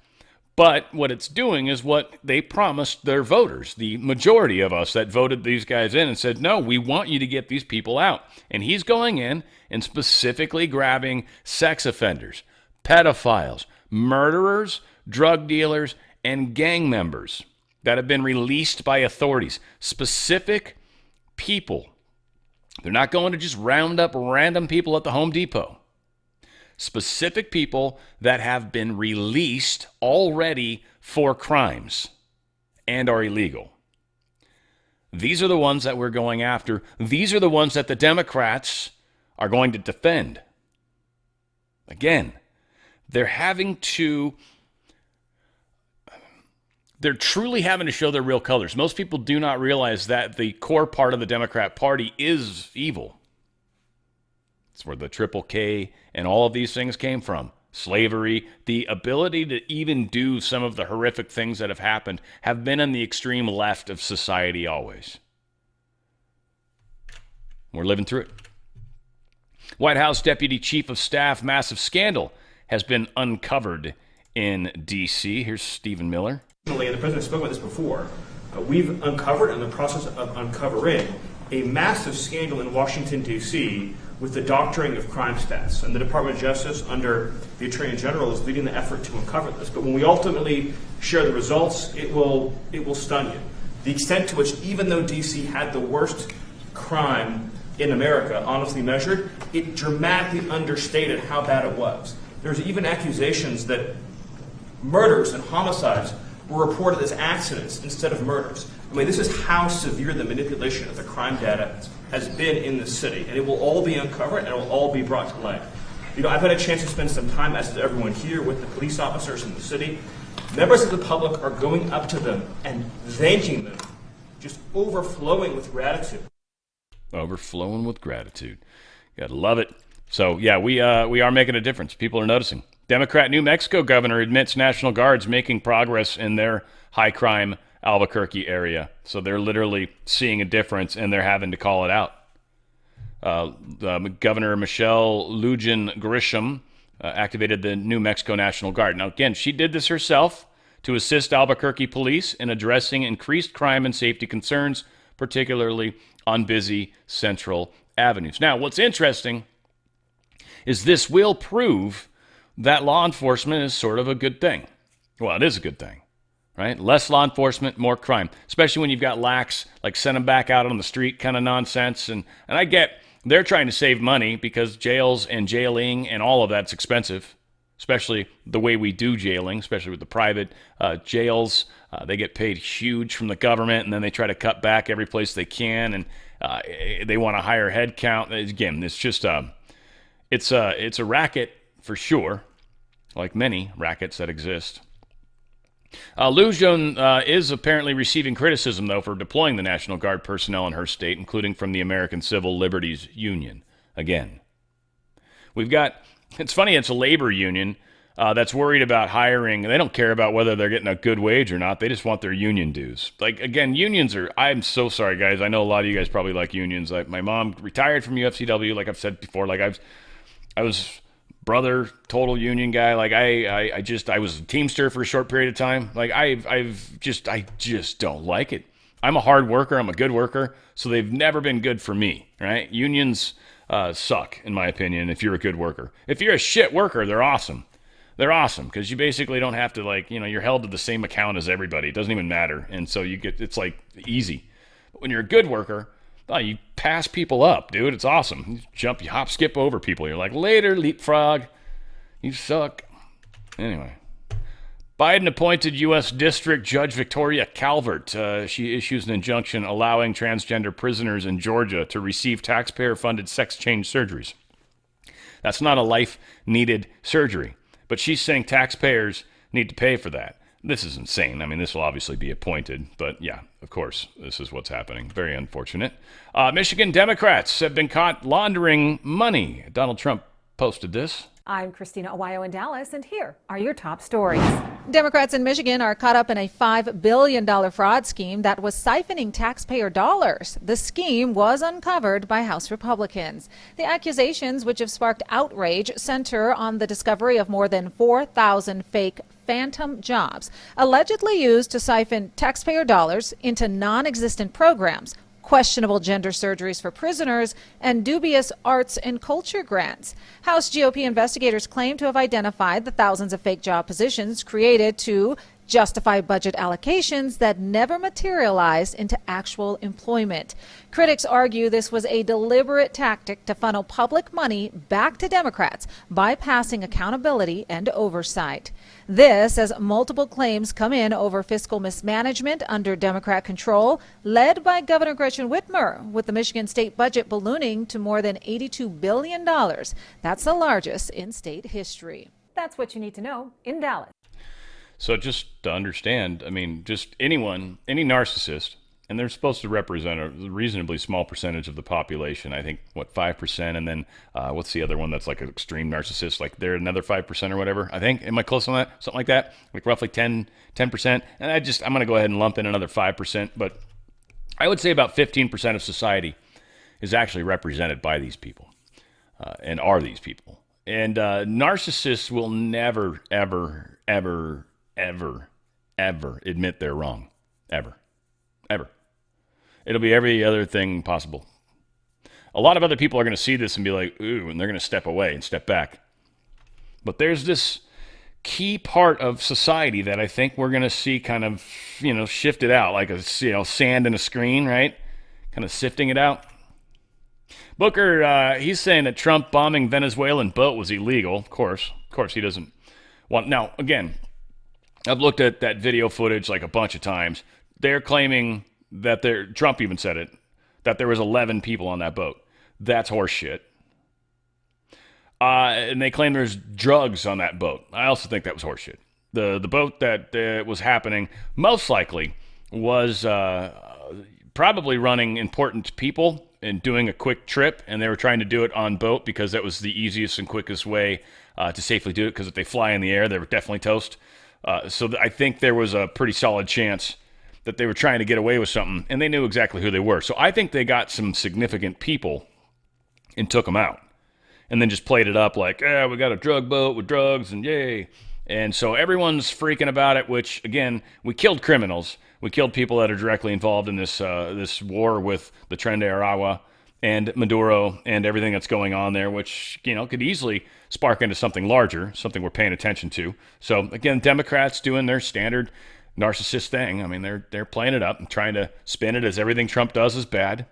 But what it's doing is what they promised their voters, the majority of us that voted these guys in and said, no, we want you to get these people out. And he's going in and specifically grabbing sex offenders, pedophiles, murderers, drug dealers, and gang members that have been released by authorities. Specific people. They're not going to just round up random people at the Home Depot. Specific people that have been released already for crimes and are illegal. These are the ones that we're going after. These are the ones that the Democrats are going to defend. Again, they're truly having to show their real colors. Most people do not realize that the core part of the Democrat Party is evil. It's where the Triple K and all of these things came from. Slavery, the ability to even do some of the horrific things that have happened have been on the extreme left of society always. We're living through it. White House Deputy Chief of Staff, massive scandal has been uncovered in D.C. Here's Stephen Miller. And the president spoke about this before. We've uncovered, in the process of uncovering, a massive scandal in Washington, D.C. with the doctoring of crime stats. And the Department of Justice, under the Attorney General, is leading the effort to uncover this. But when we ultimately share the results, it will stun you. The extent to which, even though D.C. had the worst crime in America, honestly measured, it dramatically understated how bad it was. There's even accusations that murders and homicides were reported as accidents instead of murders. I mean, this is how severe the manipulation of the crime data has been in the city, and it will all be uncovered and it will all be brought to light. You know, I've had a chance to spend some time, as has everyone here, with the police officers in the city. Members of the public are going up to them and thanking them, just overflowing with gratitude. Overflowing with gratitude. Gotta love it. So, yeah, we are making a difference. People are noticing. Democrat New Mexico governor admits National Guard's making progress in their high-crime Albuquerque area. So they're literally seeing a difference, and they're having to call it out. Governor Michelle Lujan Grisham activated the New Mexico National Guard. Now, again, she did this herself to assist Albuquerque police in addressing increased crime and safety concerns, particularly on busy central avenues. Now, what's interesting is this will prove that law enforcement is sort of a good thing. Well, it is a good thing, right? Less law enforcement, more crime, especially when you've got lax, like send them back out on the street kind of nonsense. And I get they're trying to save money because jails and jailing and all of that's expensive, especially the way we do jailing, especially with the private jails. They get paid huge from the government, and then they try to cut back every place they can, and they want a higher head count. Again, it's just it's a racket for sure, like many rackets that exist. Lujan is apparently receiving criticism, though, for deploying the National Guard personnel in her state, including from the American Civil Liberties Union. Again, it's funny, it's a labor union that's worried about hiring. They don't care about whether they're getting a good wage or not. They just want their union dues. Like, again, unions I'm so sorry, guys. I know a lot of you guys probably like unions. Like, my mom retired from UFCW, like I've said before. Like, I was brother, total union guy. Like I was a Teamster for a short period of time. Like I just don't like it. I'm a hard worker. I'm a good worker. So they've never been good for me, right? Unions suck, in my opinion, if you're a good worker. If you're a shit worker, they're awesome. They're awesome because you basically don't have to, you're held to the same account as everybody. It doesn't even matter. And so it's like easy. But when you're a good worker, you pass people up, dude. It's awesome. You hop, skip over people. You're like, later, leapfrog. You suck. Anyway. Biden appointed U.S. District Judge Victoria Calvert. She issues an injunction allowing transgender prisoners in Georgia to receive taxpayer-funded sex change surgeries. That's not a life-needed surgery, but she's saying taxpayers need to pay for that. This is insane. I mean, this will obviously be appointed, but yeah, of course, this is what's happening. Very unfortunate. Michigan Democrats have been caught laundering money. Donald Trump posted this. I'm Christina Awayo in Dallas, and here are your top stories. Democrats in Michigan are caught up in a $5 billion fraud scheme that was siphoning taxpayer dollars. The scheme was uncovered by House Republicans. The accusations, which have sparked outrage, center on the discovery of more than 4,000 fake phantom jobs, allegedly used to siphon taxpayer dollars into non-existent programs, questionable gender surgeries for prisoners, and dubious arts and culture grants. House GOP investigators claim to have identified the thousands of fake job positions created to justify budget allocations that never materialized into actual employment. Critics argue this was a deliberate tactic to funnel public money back to Democrats, bypassing accountability and oversight. This as multiple claims come in over fiscal mismanagement under Democrat control, led by Governor Gretchen Whitmer, with the Michigan state budget ballooning to more than $82 billion. That's the largest in state history. That's what you need to know in Dallas. So just to understand, I mean, just anyone, any narcissist, and they're supposed to represent a reasonably small percentage of the population. I think, 5%? And then what's the other one that's like an extreme narcissist? Like they're another 5% or whatever, I think. Am I close on that? Something like that? Like roughly 10%. And I'm going to go ahead and lump in another 5%. But I would say about 15% of society is actually represented by these people and are these people. And narcissists will never, ever, ever, ever, ever admit they're wrong. Ever. It'll be every other thing possible. A lot of other people are going to see this and be like, ooh, and they're going to step away and step back. But there's this key part of society that I think we're going to see kind of, shifted out like sand in a screen, right? Kind of sifting it out. Booker, he's saying that Trump bombing Venezuelan boat was illegal. Of course, he doesn't want. Now, again, I've looked at that video footage like a bunch of times. They're claiming that Trump even said it, that there was 11 people on that boat. That's horseshit. And they claim there's drugs on that boat. I also think that was horseshit. The boat that was happening most likely was probably running important people and doing a quick trip, and they were trying to do it on boat because that was the easiest and quickest way to safely do it, because if they fly in the air, they were definitely toast. So I think there was a pretty solid chance that they were trying to get away with something, and they knew exactly who they were. So I think they got some significant people and took them out, and then just played it up like, we got a drug boat with drugs, and yay. And so everyone's freaking about it, which, again, we killed criminals. We killed people that are directly involved in this war with the Tren de Aragua and Maduro and everything that's going on there, which, could easily spark into something larger, something we're paying attention to. So, again, Democrats doing their standard narcissist thing. I mean, they're playing it up and trying to spin it as everything Trump does is bad.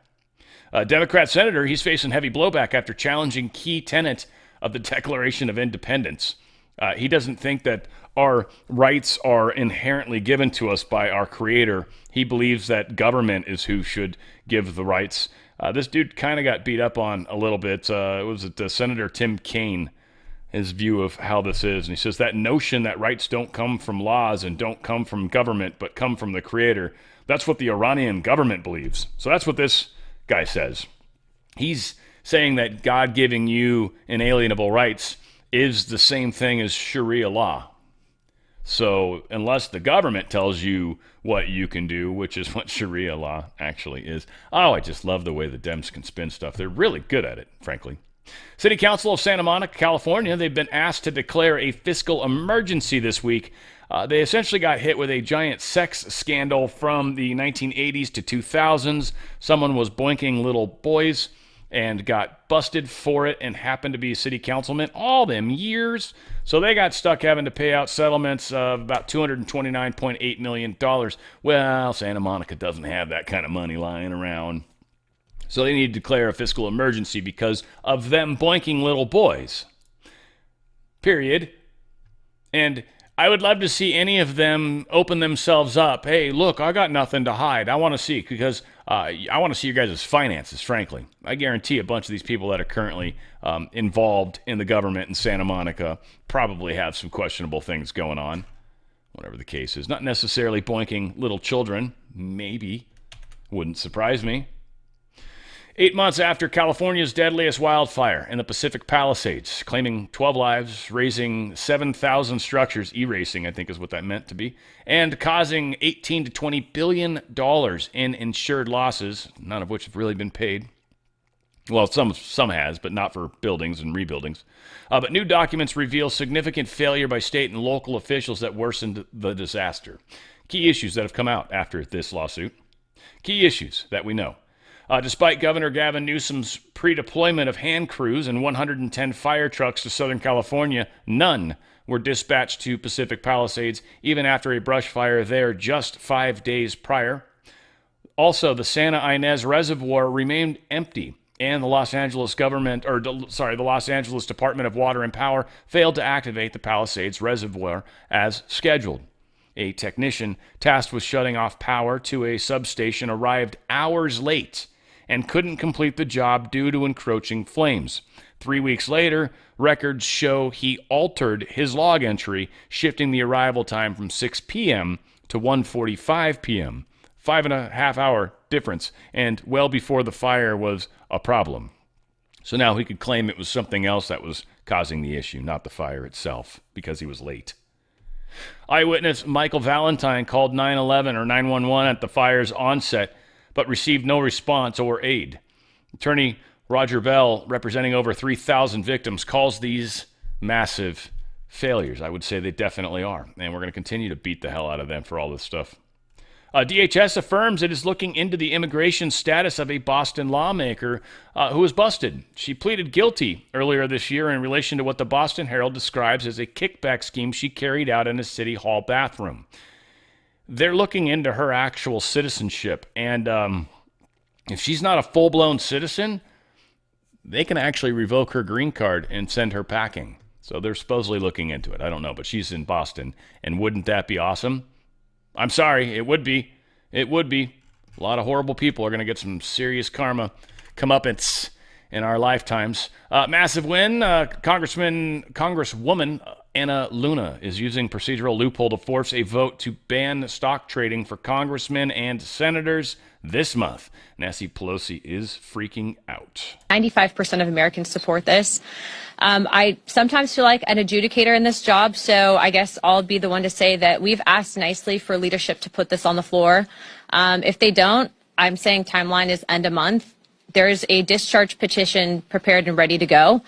Democrat senator, he's facing heavy blowback after challenging key tenet of the Declaration of Independence. He doesn't think that our rights are inherently given to us by our Creator. He believes that government is who should give the rights. This dude kind of got beat up on a little bit. Was it Senator Tim Kaine? His view of how this is. And he says that notion that rights don't come from laws and don't come from government, but come from the Creator, that's what the Iranian government believes. So that's what this guy says. He's saying that God giving you inalienable rights is the same thing as Sharia law. So unless the government tells you what you can do, which is what Sharia law actually is. Oh, I just love the way the Dems can spin stuff. They're really good at it, frankly. City Council of Santa Monica, California, they've been asked to declare a fiscal emergency this week. They essentially got hit with a giant sex scandal from the 1980s to 2000s. Someone was boinking little boys and got busted for it and happened to be a city councilman all them years. So they got stuck having to pay out settlements of about $229.8 million. Well, Santa Monica doesn't have that kind of money lying around. So they need to declare a fiscal emergency because of them boinking little boys. Period. And I would love to see any of them open themselves up. Hey, look, I got nothing to hide. I want to see, because I want to see your guys' finances, frankly. I guarantee a bunch of these people that are currently involved in the government in Santa Monica probably have some questionable things going on, whatever the case is. Not necessarily boinking little children. Maybe. Wouldn't surprise me. 8 months after California's deadliest wildfire in the Pacific Palisades, claiming 12 lives, raising 7,000 structures, erasing, I think is what that meant to be, and causing $18 to $20 billion in insured losses, none of which have really been paid. Well, some has, but not for buildings and rebuildings. But new documents reveal significant failure by state and local officials that worsened the disaster. Key issues that have come out after this lawsuit. Key issues that we know. Despite Governor Gavin Newsom's pre-deployment of hand crews and 110 fire trucks to Southern California, none were dispatched to Pacific Palisades, even after a brush fire there just 5 days prior. Also, the Santa Ynez Reservoir remained empty, and the Los Angeles the Los Angeles Department of Water and Power failed to activate the Palisades Reservoir as scheduled. A technician tasked with shutting off power to a substation arrived hours late and couldn't complete the job due to encroaching flames. 3 weeks later, records show he altered his log entry, shifting the arrival time from 6 p.m. to 1:45 p.m. 5.5 hour difference, and well before the fire was a problem. So now he could claim it was something else that was causing the issue, not the fire itself, because he was late. Eyewitness Michael Valentine called 911 or 911 at the fire's onset, but received no response or aid. Attorney Roger Bell, representing over 3,000 victims, calls these massive failures. I would say they definitely are, and we're going to continue to beat the hell out of them for all this stuff. DHS affirms it is looking into the immigration status of a Boston lawmaker who was busted. She pleaded guilty earlier this year in relation to what the Boston Herald describes as a kickback scheme she carried out in a city hall bathroom. They're looking into her actual citizenship, and if she's not a full-blown citizen, they can actually revoke her green card and send her packing. So they're supposedly looking into it. I don't know, but she's in Boston, and wouldn't that be awesome? I'm sorry, it would be. It would be. A lot of horrible people are going to get some serious karma comeuppance in our lifetimes. Massive win. Congresswoman Anna Luna is using procedural loophole to force a vote to ban stock trading for congressmen and senators this month. Nancy Pelosi is freaking out. 95% of Americans support this. I sometimes feel like an adjudicator in this job, so I guess I'll be the one to say that we've asked nicely for leadership to put this on the floor. If they don't, I'm saying timeline is end of month. There's a discharge petition prepared and ready to go.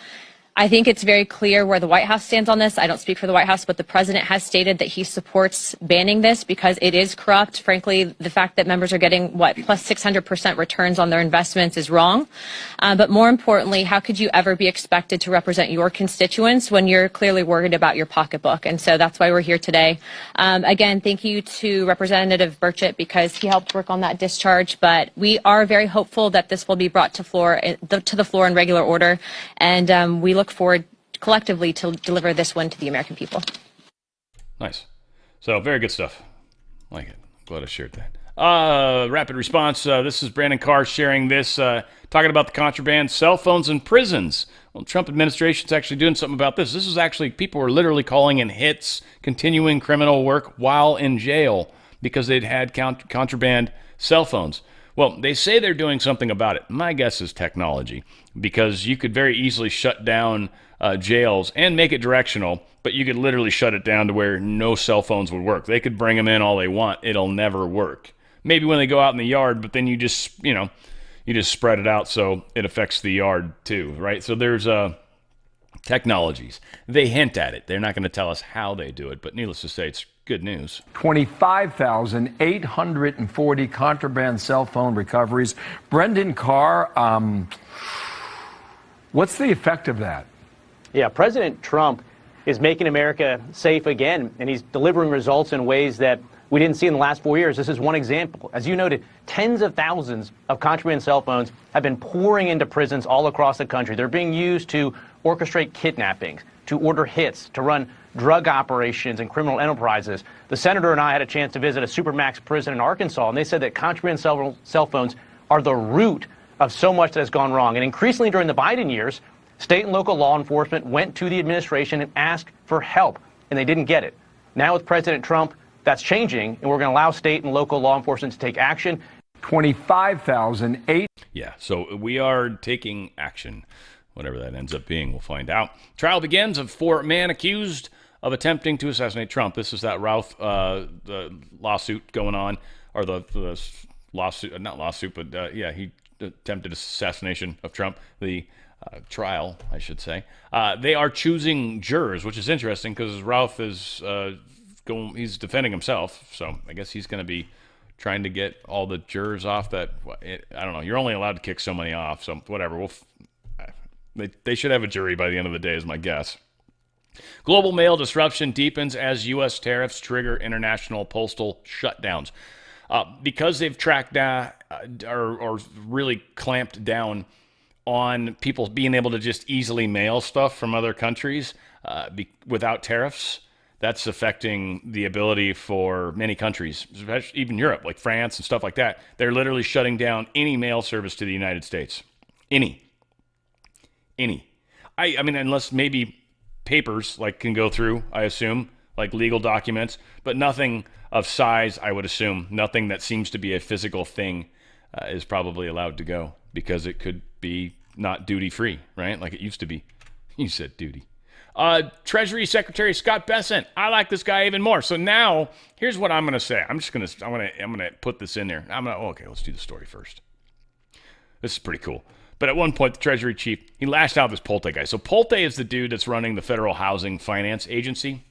I think it's very clear where the White House stands on this. I don't speak for the White House, but the president has stated that he supports banning this because it is corrupt. Frankly, the fact that members are getting, plus 600% returns on their investments is wrong. But more importantly, how could you ever be expected to represent your constituents when you're clearly worried about your pocketbook? And so that's why we're here today. Again, thank you to Representative Burchett because he helped work on that discharge. But we are very hopeful that this will be brought to the floor in regular order. And we look forward collectively to deliver this one to the American people. Nice. So very good stuff. Like it. Glad I shared that. Rapid response. This is Brandon Carr sharing this, talking about the contraband cell phones in prisons. Well, the Trump administration's actually doing something about this. This is actually, people were literally calling in hits, continuing criminal work while in jail because they'd had contraband cell phones. Well, they say they're doing something about it. My guess is technology, because you could very easily shut down jails and make it directional, but you could literally shut it down to where no cell phones would work. They could bring them in all they want. It'll never work. Maybe when they go out in the yard, but then you just spread it out so it affects the yard too, right? So there's technologies. They hint at it. They're not going to tell us how they do it, but needless to say, it's good news. 25,840 contraband cell phone recoveries. Brendan Carr, what's the effect of that? Yeah, President Trump is making America safe again, and he's delivering results in ways that we didn't see in the last 4 years. This is one example. As you noted, tens of thousands of contraband cell phones have been pouring into prisons all across the country. They're being used to orchestrate kidnappings, to order hits, to run drug operations and criminal enterprises. The senator and I had a chance to visit a supermax prison in Arkansas, and they said that contraband cell phones are the root of so much that has gone wrong. And increasingly during the Biden years, state and local law enforcement went to the administration and asked for help, and they didn't get it. Now with President Trump, that's changing, and we're going to allow state and local law enforcement to take action. 25,008. Yeah, so we are taking action. Whatever that ends up being, we'll find out. Trial begins of 4 men accused of attempting to assassinate Trump. This is that Ralph the lawsuit going on, or the lawsuit, not lawsuit, but he attempted assassination of Trump, the trial, I should say. They are choosing jurors, which is interesting because Ralph is he's defending himself, so I guess he's going to be trying to get all the jurors off. I don't know. You're only allowed to kick so many off, so whatever. They should have a jury by the end of the day, is my guess. Global mail disruption deepens as U.S. tariffs trigger international postal shutdowns. Because they've tracked down or really clamped down on people being able to just easily mail stuff from other countries without tariffs, that's affecting the ability for many countries, especially even Europe, like France and stuff like that. They're literally shutting down any mail service to the United States. Any. I mean, unless maybe papers can go through, I assume, like legal documents, but nothing of size, I would assume. Nothing that seems to be a physical thing is probably allowed to go because it could be not duty-free, right? Like it used to be. You said duty. Treasury Secretary Scott Bessent. I like this guy even more. So now, here's what I'm going to say. I'm going to put this in there. Okay, let's do the story first. This is pretty cool. But at one point, the Treasury chief, he lashed out this Polte guy. So Polte is the dude that's running the Federal Housing Finance Agency.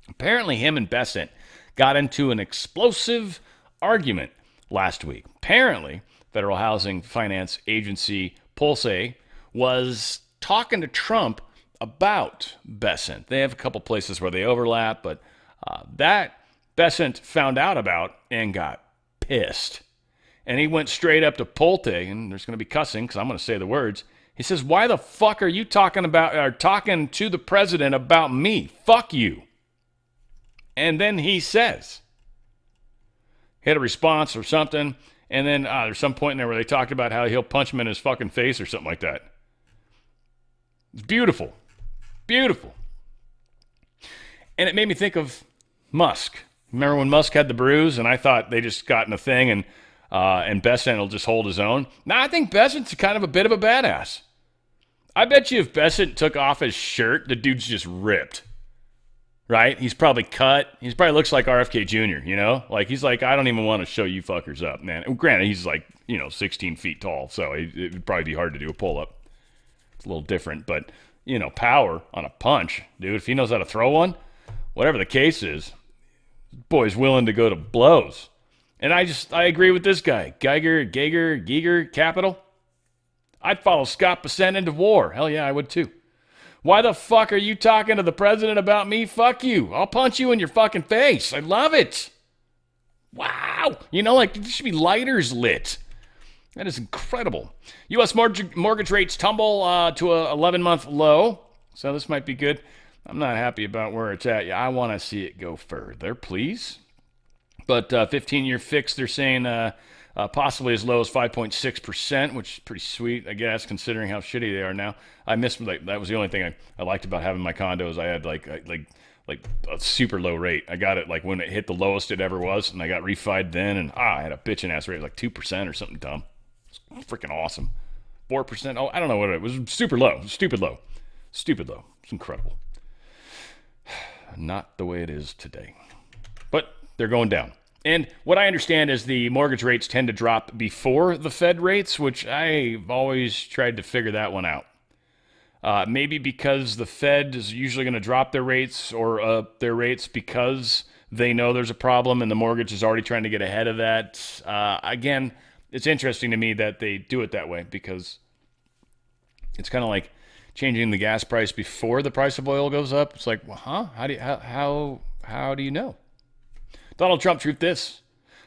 Apparently, him and Bessent got into an explosive argument last week. Apparently, Federal Housing Finance Agency Polte was talking to Trump about Bessent. They have a couple places where they overlap, but that Bessent found out about and got pissed. And he went straight up to Polte, and there's going to be cussing because I'm going to say the words. He says, "Why the fuck are you talking to the president about me? Fuck you." And then he says, he had a response or something, and then there's some point in there where they talked about how he'll punch him in his fucking face or something like that. It's beautiful. Beautiful. And it made me think of Musk. Remember when Musk had the bruise, and I thought they just got in a thing, and Bessent will just hold his own? Now, I think Bessent's kind of a bit of a badass. I bet you if Bessent took off his shirt, the dude's just ripped. Right? He's probably cut. He probably looks like RFK Jr., you know? Like, he's like, I don't even want to show you fuckers up, man. Granted, he's 16 feet tall, so it would probably be hard to do a pull-up. It's a little different, but, power on a punch, dude. If he knows how to throw one, whatever the case is, this boy's willing to go to blows. And I agree with this guy. Geiger, Capital. I'd follow Scott Bessent into war. Hell yeah, I would too. Why the fuck are you talking to the president about me? Fuck you. I'll punch you in your fucking face. I love it. Wow. There should be lighters lit. That is incredible. U.S. mortgage rates tumble to a 11-month low. So this might be good. I'm not happy about where it's at. Yeah, I want to see it go further, please. But 15-year fix, they're saying possibly as low as 5.6%, which is pretty sweet, I guess, considering how shitty they are now. I missed that was the only thing I liked about having my condos. I had like a super low rate. I got it when it hit the lowest it ever was, and I got refied then, and I had a bitchin' ass rate, 2% or something dumb. It's freaking awesome. 4%. Oh, I don't know what it was. Super low. Stupid low. It's incredible. Not the way it is today. But they're going down. And what I understand is the mortgage rates tend to drop before the Fed rates, which I've always tried to figure that one out. Maybe because the Fed is usually going to drop their rates or their rates because they know there's a problem and the mortgage is already trying to get ahead of that. Again, it's interesting to me that they do it that way because it's kind of like changing the gas price before the price of oil goes up. It's like, well, huh? How do you know? Donald Trump truth this.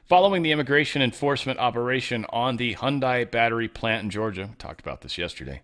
Following the immigration enforcement operation on the Hyundai battery plant in Georgia, we talked about this yesterday.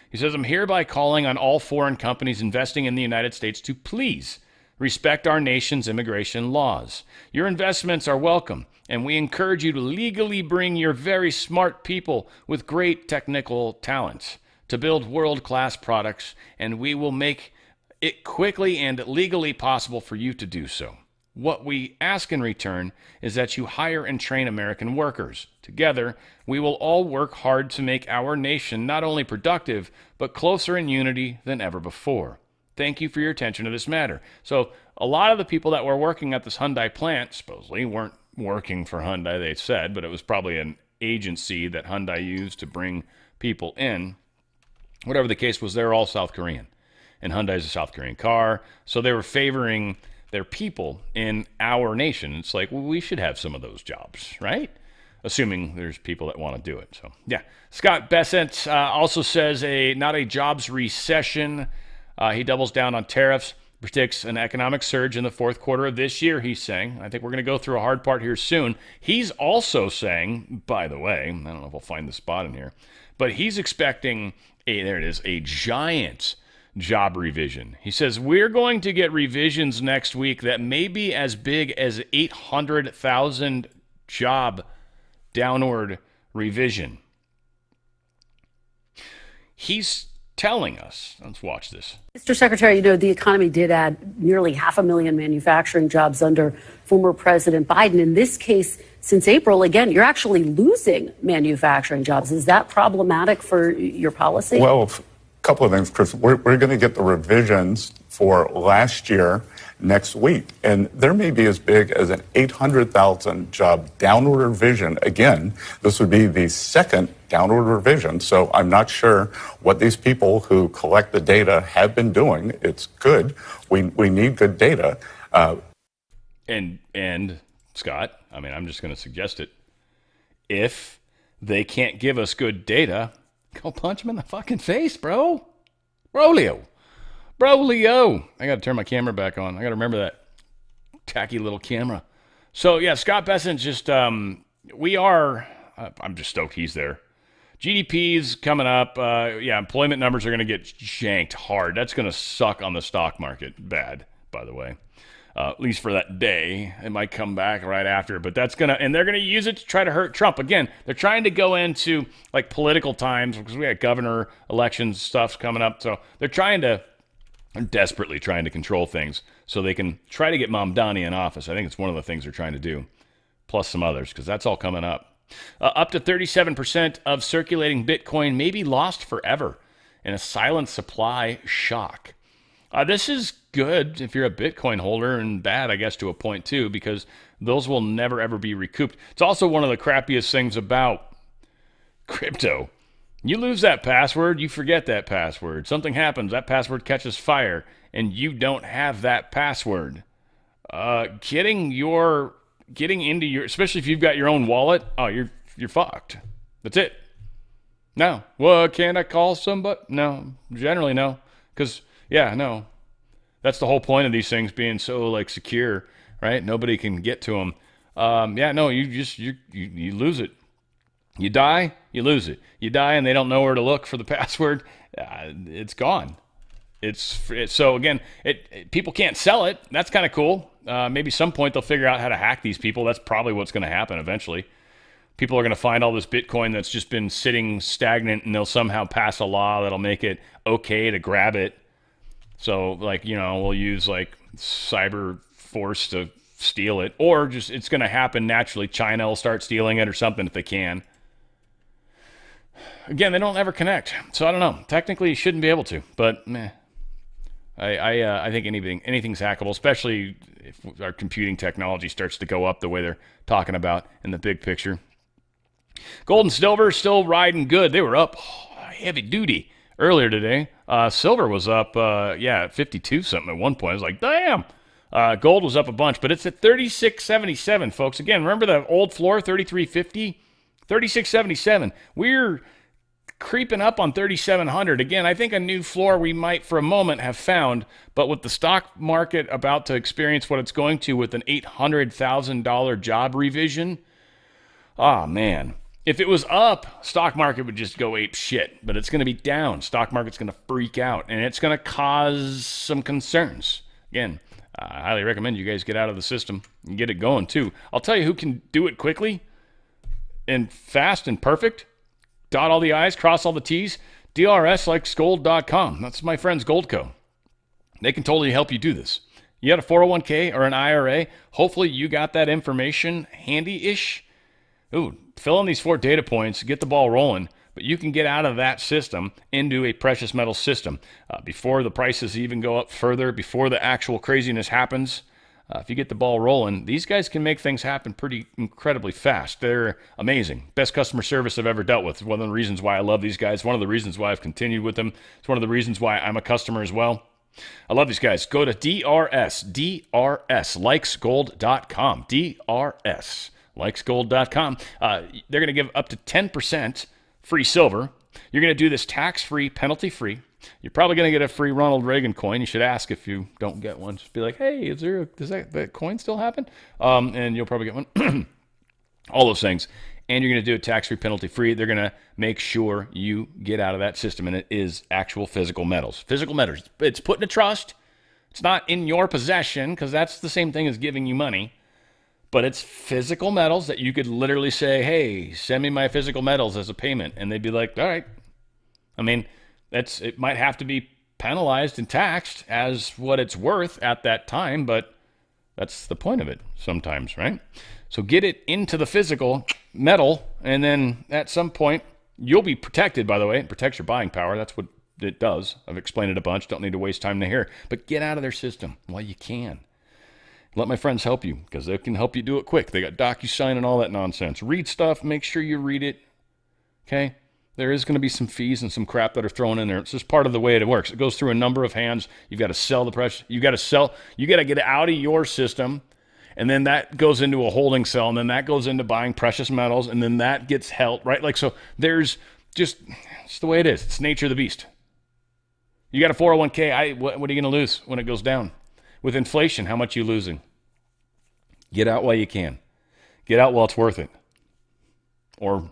He says, I'm hereby calling on all foreign companies investing in the United States to please respect our nation's immigration laws. Your investments are welcome, and we encourage you to legally bring your very smart people with great technical talents to build world-class products, and we will make it quickly and legally possible for you to do so. What we ask in return is that you hire and train American workers. Together, we will all work hard to make our nation not only productive, but closer in unity than ever before. Thank you for your attention to this matter. So a lot of the people that were working at this Hyundai plant supposedly weren't working for Hyundai, they said, but it was probably an agency that Hyundai used to bring people in, whatever the case was, they're all South Korean. And Hyundai's a South Korean car. So they were favoring their people in our nation. It's like, well, we should have some of those jobs, right? Assuming there's people that want to do it. So, yeah. Scott Bessent also says not a jobs recession. He doubles down on tariffs, predicts an economic surge in the fourth quarter of this year, he's saying. I think we're going to go through a hard part here soon. He's also saying, by the way, I don't know if we'll find the spot in here, but he's expecting a giant job revision. He says, we're going to get revisions next week that may be as big as 800,000 job downward revision. He's telling us, let's watch this. Mr. Secretary, the economy did add nearly 500,000 manufacturing jobs under former President Biden. In this case, since April, again, you're actually losing manufacturing jobs. Is that problematic for your policy? Well, a couple of things, Chris. We're going to get the revisions for last year next week, and there may be as big as an 800,000 job downward revision. Again, this would be the second downward revision, so I'm not sure what these people who collect the data have been doing. It's good. We need good data. And Scott, I mean, I'm just going to suggest it. If they can't give us good data, go punch them in the fucking face, bro. Leo. I got to turn my camera back on. I got to remember that tacky little camera. So, yeah, Scott Bessent just, I'm just stoked he's there. GDP's coming up. Employment numbers are going to get shanked hard. That's going to suck on the stock market. Bad, by the way. At least for that day. It might come back right after. But they're going to use it to try to hurt Trump. Again, they're trying to go into, like, political times because we got governor elections stuff's coming up. So they're desperately trying to control things so they can try to get Mamdani in office. I think it's one of the things they're trying to do, plus some others, because that's all coming up. Up to 37% of circulating Bitcoin may be lost forever in a silent supply shock. This is good if you're a Bitcoin holder, and bad, I guess, to a point too, because those will never, ever be recouped. It's also one of the crappiest things about crypto. You lose that password, you forget that password. Something happens, that password catches fire, and you don't have that password. Getting into your, especially if you've got your own wallet, you're fucked. That's it. No. Well, can I call somebody? No. Generally, no. Because, no. That's the whole point of these things being so, like, secure, right? Nobody can get to them. You lose it. You die, you lose it. You die and they don't know where to look for the password. It's gone. So again, people can't sell it. That's kind of cool. Maybe some point they'll figure out how to hack these people. That's probably what's going to happen eventually. People are going to find all this Bitcoin that's just been sitting stagnant, and they'll somehow pass a law that'll make it okay to grab it. So, we'll use cyber force to steal it, or just it's going to happen naturally. China will start stealing it or something if they can. Again, they don't ever connect, so I don't know. Technically, you shouldn't be able to, but I think anything's hackable, especially if our computing technology starts to go up the way they're talking about in the big picture. Gold and silver still riding good. They were up heavy duty earlier today. Silver was up, 52 something at one point. I was like, damn. Gold was up a bunch, but it's at 36.77, folks. Again, remember the old floor, 33.50? 36.77. We're creeping up on 3,700. Again, I think a new floor we might for a moment have found, but with the stock market about to experience what it's going to with an $800,000 job revision, man. If it was up, stock market would just go ape shit, but it's going to be down. Stock market's going to freak out, and it's going to cause some concerns. Again, I highly recommend you guys get out of the system and get it going too. I'll tell you who can do it quickly and fast and perfect. Dot all the I's, cross all the T's. DRSlikesgold.com. That's my friends Goldco. They can totally help you do this. You got a 401k or an IRA. Hopefully you got that information handy-ish. Ooh, fill in these 4 data points, get the ball rolling, but you can get out of that system into a precious metal system before the prices even go up further, before the actual craziness happens. If you get the ball rolling, these guys can make things happen pretty incredibly fast. They're amazing. Best customer service I've ever dealt with. One of the reasons why I love these guys. One of the reasons why I've continued with them. It's one of the reasons why I'm a customer as well. I love these guys. Go to drslikesgold.com. drslikesgold.com. They're going to give up to 10% free silver. You're going to do this tax-free, penalty-free. You're probably going to get a free Ronald Reagan coin. You should ask if you don't get one. Just be like, hey, does that coin still happen? And you'll probably get one. All those things. And you're going to do it tax-free, penalty-free. They're going to make sure you get out of that system, and it is actual physical metals. Physical metals. It's put in a trust. It's not in your possession, because that's the same thing as giving you money. But it's physical metals that you could literally say, hey, send me my physical metals as a payment. And they'd be like, all right. I mean, it might have to be penalized and taxed as what it's worth at that time, but that's the point of it sometimes, right? So get it into the physical metal, and then at some point, you'll be protected, by the way. It protects your buying power. That's what it does. I've explained it a bunch. Don't need to waste time to hear. But get out of their system while you can. Let my friends help you, because they can help you do it quick. They got DocuSign and all that nonsense. Read stuff. Make sure you read it. Okay? There is going to be some fees and some crap that are thrown in there. It's just part of the way it works. It goes through a number of hands. You've got to sell the precious. You got to get it out of your system. And then that goes into a holding cell, and then that goes into buying precious metals, and then that gets held, right? Like, so there's it's the way it is. It's nature of the beast. You got a 401k. What are you going to lose when it goes down? With inflation, how much are you losing? Get out while you can. Get out while it's worth it. Or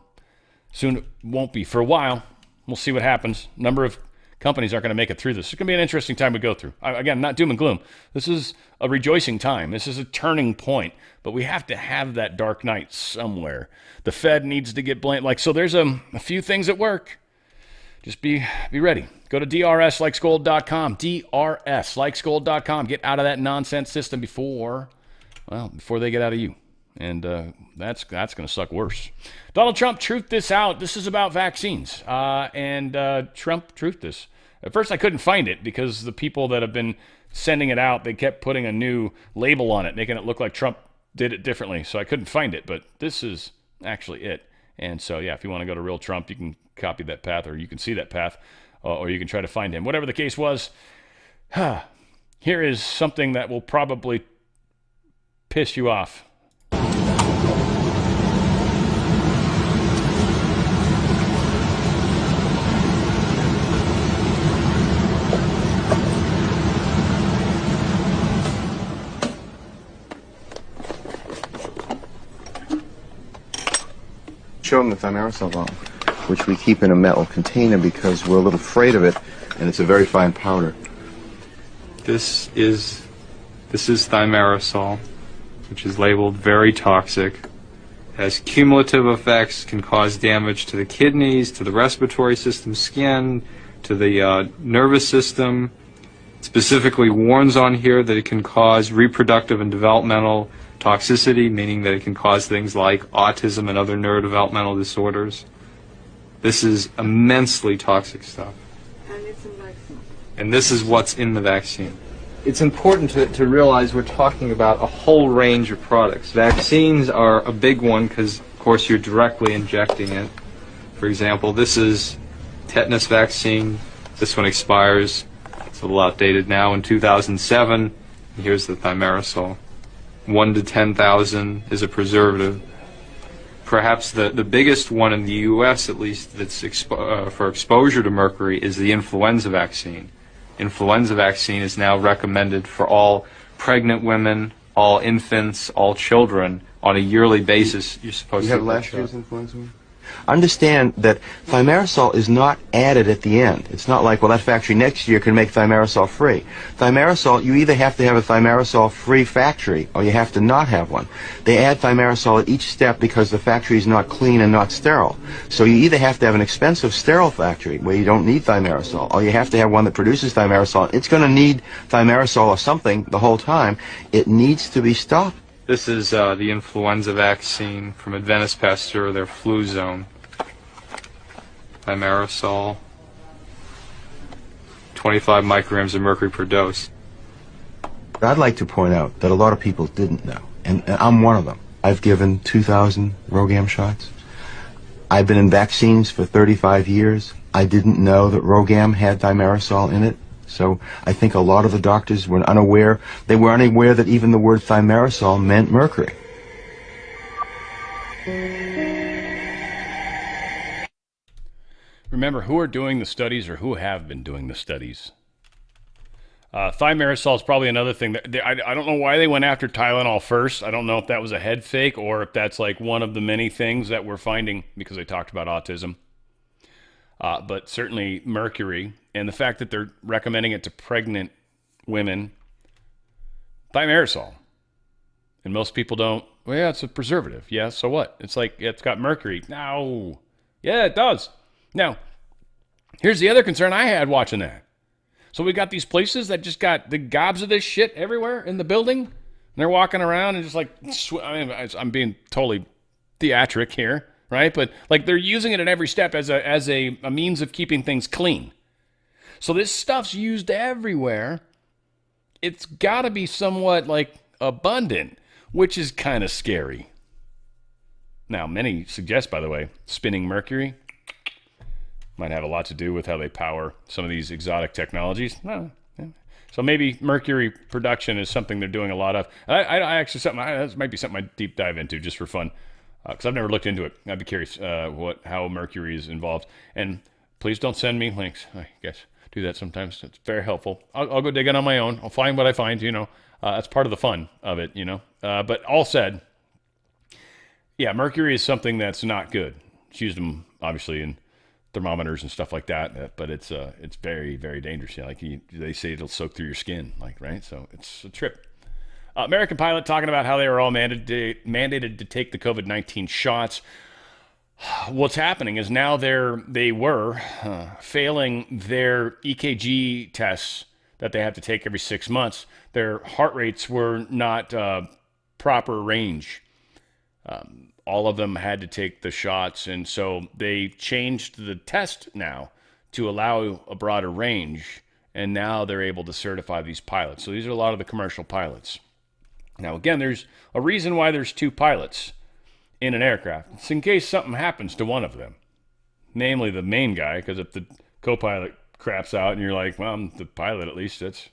soon it won't be. For a while, we'll see what happens. Number of companies aren't going to make it through this. It's going to be an interesting time to go through. Again, not doom and gloom. This is a rejoicing time. This is a turning point. But we have to have that dark night somewhere. The Fed needs to get blamed. So there's a few things at work. Just be ready. Go to drslikesgold.com. drslikesgold.com. Get out of that nonsense system before they get out of you. And that's going to suck worse. Donald Trump truthed this out. This is about vaccines. And Trump truthed this. At first, I couldn't find it because the people that have been sending it out, they kept putting a new label on it, making it look like Trump did it differently. So I couldn't find it. But this is actually it. And so, yeah, if you want to go to Real Trump, you can copy that path, or you can see that path, or you can try to find him. Whatever the case was, here is something that will probably piss you off. Show them the thimerosal ball, which we keep in a metal container because we're a little afraid of it, and it's a very fine powder. This is thimerosal, which is labeled very toxic, has cumulative effects, can cause damage to the kidneys, to the respiratory system, skin, to the nervous system. It specifically warns on here that it can cause reproductive and developmental toxicity, meaning that it can cause things like autism and other neurodevelopmental disorders. This is immensely toxic stuff. And it's in vaccine. And this is what's in the vaccine. It's important to realize we're talking about a whole range of products. Vaccines are a big one because, of course, you're directly injecting it. For example, this is tetanus vaccine. This one expires, it's a little outdated now, in 2007. Here's the thimerosal. 1 to 10,000 is a preservative. Perhaps the biggest one in the U.S., at least, that's for exposure to mercury is the influenza vaccine. Influenza vaccine is now recommended for all pregnant women, all infants, all children on a yearly basis. You're supposed to have last year's influenza one? Understand that thimerosal is not added at the end. It's not like, well, that factory next year can make thimerosal free. Thimerosal, you either have to have a thimerosal free factory or you have to not have one. They add thimerosal at each step because the factory is not clean and not sterile. So you either have to have an expensive sterile factory where you don't need thimerosal, or you have to have one that produces thimerosal. It's going to need thimerosal or something the whole time. It needs to be stopped. This is the influenza vaccine from Adventist Pasteur, their flu zone. Thimerosal, 25 micrograms of mercury per dose. I'd like to point out that a lot of people didn't know, and I'm one of them. I've given 2,000 RhoGAM shots. I've been in vaccines for 35 years. I didn't know that RhoGAM had thimerosal in it. So I think a lot of the doctors were unaware. They were unaware that even the word thimerosal meant mercury. Remember, who are doing the studies or who have been doing the studies? Thimerosal is probably another thing. I don't know why they went after Tylenol first. I don't know if that was a head fake or if that's like one of the many things that we're finding because they talked about autism. But certainly mercury and the fact that they're recommending it to pregnant women. Thimerosal. And most people don't, well, yeah, it's a preservative. Yeah, so what? It's like, it's got mercury. No. Yeah, it does. Now, here's the other concern I had watching that. So we got these places that just got the gobs of this shit everywhere in the building. And they're walking around and just like, I'm being totally theatric here, right? But like they're using it at every step as a means of keeping things clean. So this stuff's used everywhere. It's got to be somewhat like abundant, which is kind of scary. Now, many suggest, by the way, spinning mercury might have a lot to do with how they power some of these exotic technologies. No. Yeah. So maybe mercury production is something they're doing a lot of. I actually, this might be something I deep dive into just for fun, because I've never looked into it. I'd be curious how mercury is involved. And please don't send me links. I guess do that sometimes. It's very helpful. I'll go dig it on my own. I'll find what I find, That's part of the fun of it, But all said, yeah, mercury is something that's not good. It's used them, obviously, in thermometers and stuff like that, but it's very, very dangerous. Like they say it'll soak through your skin, right? So it's a trip. American pilot talking about how they were all mandated to take the COVID-19 shots. What's happening is now they were failing their EKG tests that they have to take every 6 months. Their heart rates were not proper range. All of them had to take the shots, and so they changed the test now to allow a broader range, and now they're able to certify these pilots. So these are a lot of the commercial pilots. Now, again, there's a reason why there's two pilots in an aircraft. It's in case something happens to one of them, namely the main guy, because if the co-pilot craps out and you're like, well, I'm the pilot at least, that's...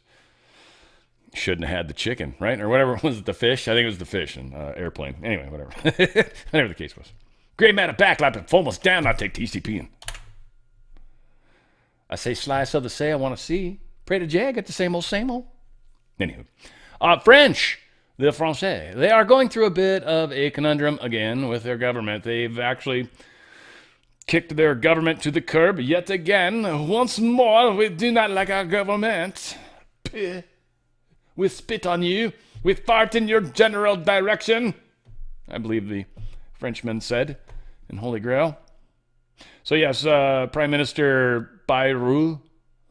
Shouldn't have had the chicken, right? Or whatever. Was it the fish? I think it was the fish in airplane. Anyway, whatever. Whatever the case was. Great man of backlap and almost down. I take TCP in. I say slice of the say I want to see. Pray to Jay, I get the same old, same old. Anywho. French, the Français, they are going through a bit of a conundrum again with their government. They've actually kicked their government to the curb yet again. Once more, we do not like our government. We spit on you. We fart in your general direction, I believe the Frenchman said in Holy Grail. So yes, Prime Minister Bayrou.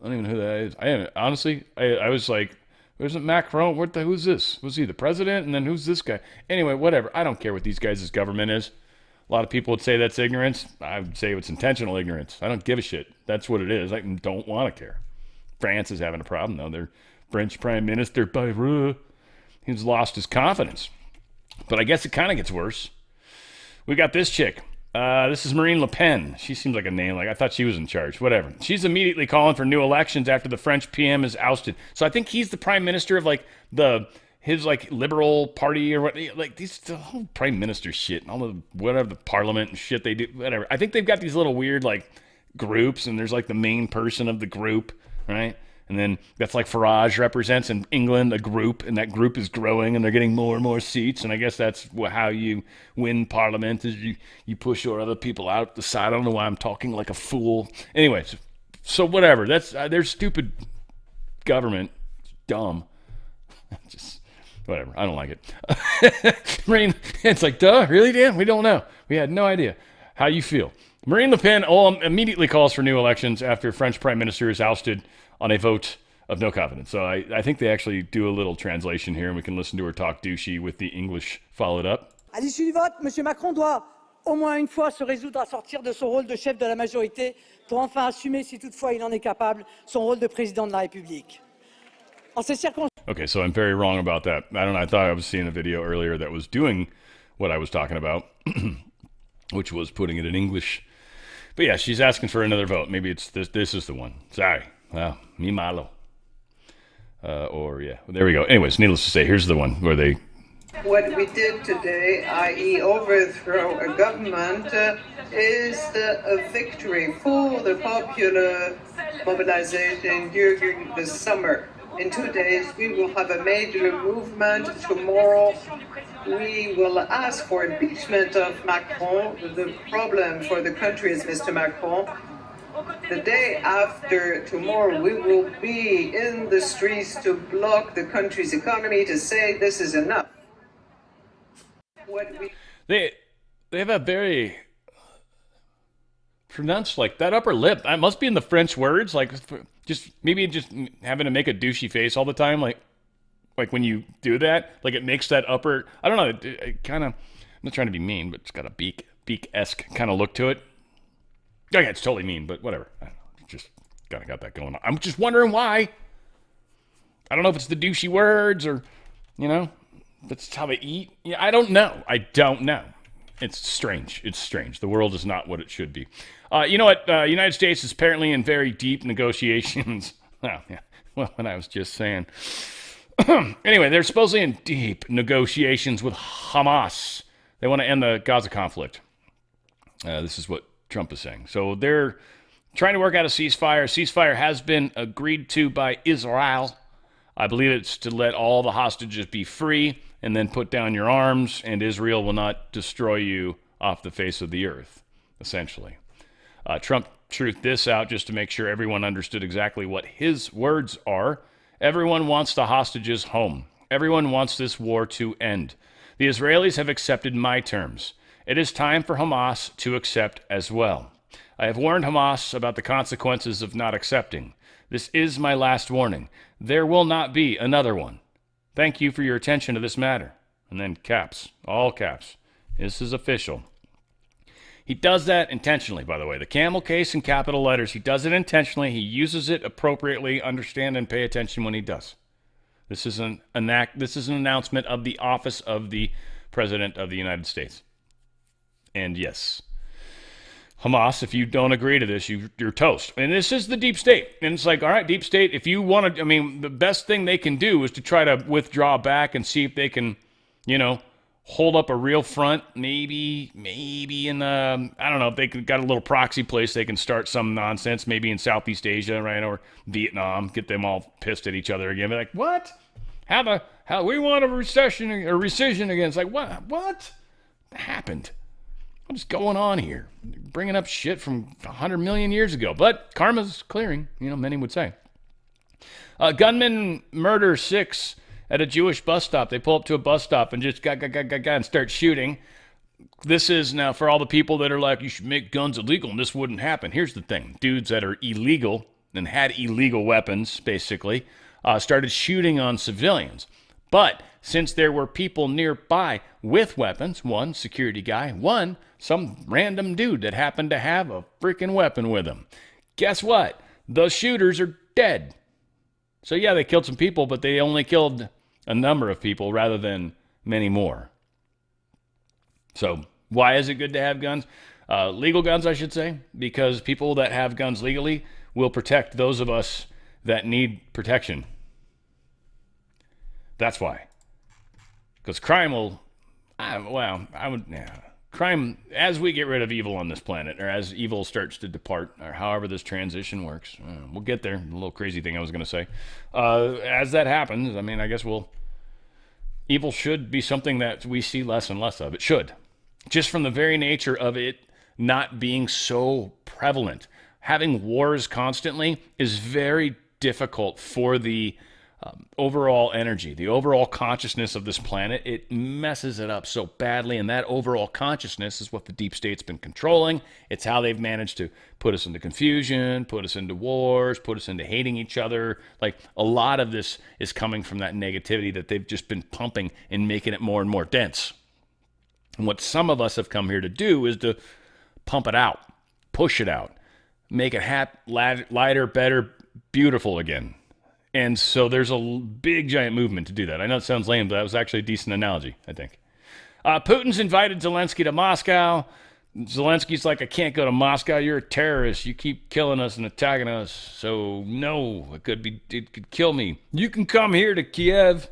I don't even know who that is. Honestly, I was like, isn't Macron? Who's this? Was he the president? And then who's this guy? Anyway, whatever. I don't care what these guys' government is. A lot of people would say that's ignorance. I would say it's intentional ignorance. I don't give a shit. That's what it is. I don't want to care. France is having a problem, though. They're French Prime Minister Bayrou, he's lost his confidence. But I guess it kind of gets worse. We got this chick. This is Marine Le Pen. She seems like a name. Like I thought she was in charge. Whatever. She's immediately calling for new elections after the French PM is ousted. So I think he's the prime minister of his liberal party or what. Like the whole prime minister shit and all the whatever the parliament and shit they do. Whatever. I think they've got these little weird groups, and there's the main person of the group, right? And then that's Farage represents in England a group, and that group is growing, and they're getting more and more seats. And I guess that's how you win parliament is you push your other people out the side. I don't know why I'm talking like a fool. Anyways, so whatever. That's their stupid government. It's dumb. Just whatever. I don't like it. Marine, it's duh, really, Dan? We don't know. We had no idea. How you feel? Marine Le Pen immediately calls for new elections after French Prime Minister is ousted on a vote of no confidence. So I think they actually do a little translation here, and we can listen to her talk douchey with the English followed up. À l'issue du vote, M. Macron doit au moins une fois se résoudre à sortir de son rôle de chef de la majorité pour enfin assumer, si toutefois il en est capable, son rôle de président de la République. En ces circonstances... Okay, so I'm very wrong about that. I don't know. I thought I was seeing a video earlier that was doing what I was talking about, which was putting it in English. But yeah, she's asking for another vote. Maybe it's this. This is the one. Sorry. Well, mi malo. There we go. Anyways, needless to say, here's the one where they... What we did today, i.e. overthrow a government, is a victory for the popular mobilization during the summer. In 2 days, we will have a major movement. Tomorrow, we will ask for impeachment of Macron. The problem for the country is Mr. Macron. The day after tomorrow, we will be in the streets to block the country's economy, to say this is enough. They have a very pronounced, like, that upper lip. That must be in the French words, like, just having to make a douchey face all the time, like when you do that, like, it makes that upper, I don't know, it kind of, I'm not trying to be mean, but it's got a beak-esque kind of look to it. Oh yeah, it's totally mean, but whatever. I don't know, just kind of got that going on. I'm just wondering why. I don't know if it's the douchey words or, that's how they eat. Yeah, I don't know. It's strange. It's strange. The world is not what it should be. You know what? United States is apparently in very deep negotiations. Well, yeah. Well, what I was just saying. Anyway, they're supposedly in deep negotiations with Hamas. They want to end the Gaza conflict. This is what Trump is saying. So they're trying to work out a ceasefire. Ceasefire has been agreed to by Israel. I believe it's to let all the hostages be free and then put down your arms, and Israel will not destroy you off the face of the earth, essentially. Trump truthed this out just to make sure everyone understood exactly what his words are. Everyone wants the hostages home. Everyone wants this war to end. The Israelis have accepted my terms. It is time for Hamas to accept as well. I have warned Hamas about the consequences of not accepting. This is my last warning. There will not be another one. Thank you for your attention to this matter. And then caps, all caps. This is official. He does that intentionally, by the way. The camel case in capital letters, he does it intentionally. He uses it appropriately. Understand and pay attention when he does. This is an announcement of the office of the President of the United States. And yes, Hamas, if you don't agree to this, you're toast. And this is the deep state. And it's like, all right, deep state, if you want to, the best thing they can do is to try to withdraw back and see if they can, hold up a real front. Maybe in, I don't know, if they got a little proxy place, they can start some nonsense, maybe in Southeast Asia, right, or Vietnam, get them all pissed at each other again. Be like, what? How we want a rescission again? It's like, what happened? What's going on here? Bringing up shit from 100 million years ago. But karma's clearing, many would say. Gunman murder 6 at a Jewish bus stop. They pull up to a bus stop and just and start shooting. This is now for all the people that are like, you should make guns illegal and this wouldn't happen. Here's the thing. Dudes that are illegal and had illegal weapons, basically, started shooting on civilians. But since there were people nearby with weapons, one security guy, one some random dude that happened to have a freaking weapon with him, guess what? The shooters are dead. So yeah, they killed some people, but they only killed a number of people rather than many more. So why is it good to have guns? Legal guns, I should say, because people that have guns legally will protect those of us that need protection. That's why. Because crime will, crime, as we get rid of evil on this planet, or as evil starts to depart, or however this transition works, we'll get there. A little crazy thing I was going to say. As that happens, I guess evil should be something that we see less and less of. It should. Just from the very nature of it not being so prevalent. Having wars constantly is very difficult for the overall energy, the overall consciousness of this planet. It messes it up so badly, and that overall consciousness is what the deep state's been controlling. It's how they've managed to put us into confusion, put us into wars, put us into hating each other. Like, a lot of this is coming from that negativity that they've just been pumping and making it more and more dense. And what some of us have come here to do is to pump it out, push it out, make it lighter, better, beautiful again. And so there's a big, giant movement to do that. I know it sounds lame, but that was actually a decent analogy, I think. Putin's invited Zelensky to Moscow. Zelensky's like, I can't go to Moscow. You're a terrorist. You keep killing us and attacking us. So, no, it could kill me. You can come here to Kiev,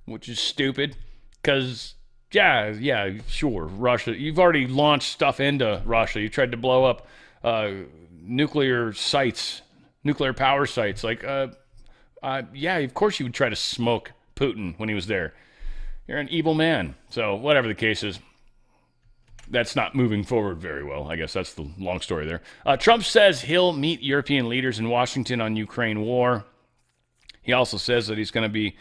which is stupid. Because, yeah, sure, Russia. You've already launched stuff into Russia. You tried to blow up nuclear power sites. Like, yeah, of course you would try to smoke Putin when he was there. You're an evil man. So, whatever the case is, that's not moving forward very well. I guess that's the long story there. Trump says he'll meet European leaders in Washington on Ukraine war. He also says that he's going to be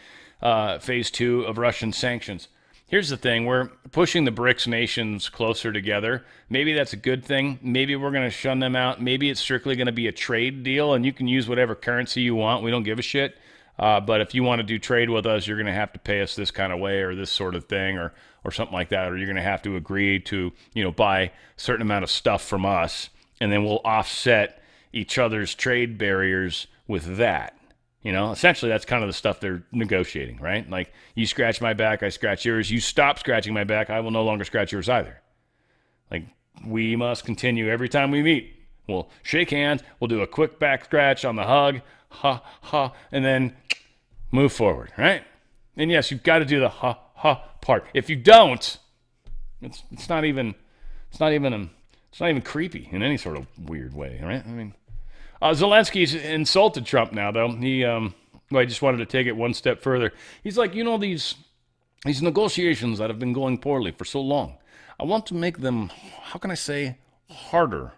phase 2 of Russian sanctions. Here's the thing. We're pushing the BRICS nations closer together. Maybe that's a good thing. Maybe we're going to shun them out. Maybe it's strictly going to be a trade deal, and you can use whatever currency you want. We don't give a shit. But if you want to do trade with us, you're going to have to pay us this kind of way or this sort of thing or something like that. Or you're going to have to agree to, buy a certain amount of stuff from us, and then we'll offset each other's trade barriers with that. Essentially that's kind of the stuff they're negotiating, right? Like, you scratch my back, I scratch yours. You stop scratching my back, I will no longer scratch yours either. Like, we must continue every time we meet. We'll shake hands, we'll do a quick back scratch on the hug, ha, ha, and then move forward, right? And yes, you've got to do the ha, ha part. If you don't, it's not even creepy in any sort of weird way, right? I mean, Zelensky's insulted Trump now, though. I just wanted to take it one step further. He's like, these negotiations that have been going poorly for so long, I want to make them, how can I say, harder.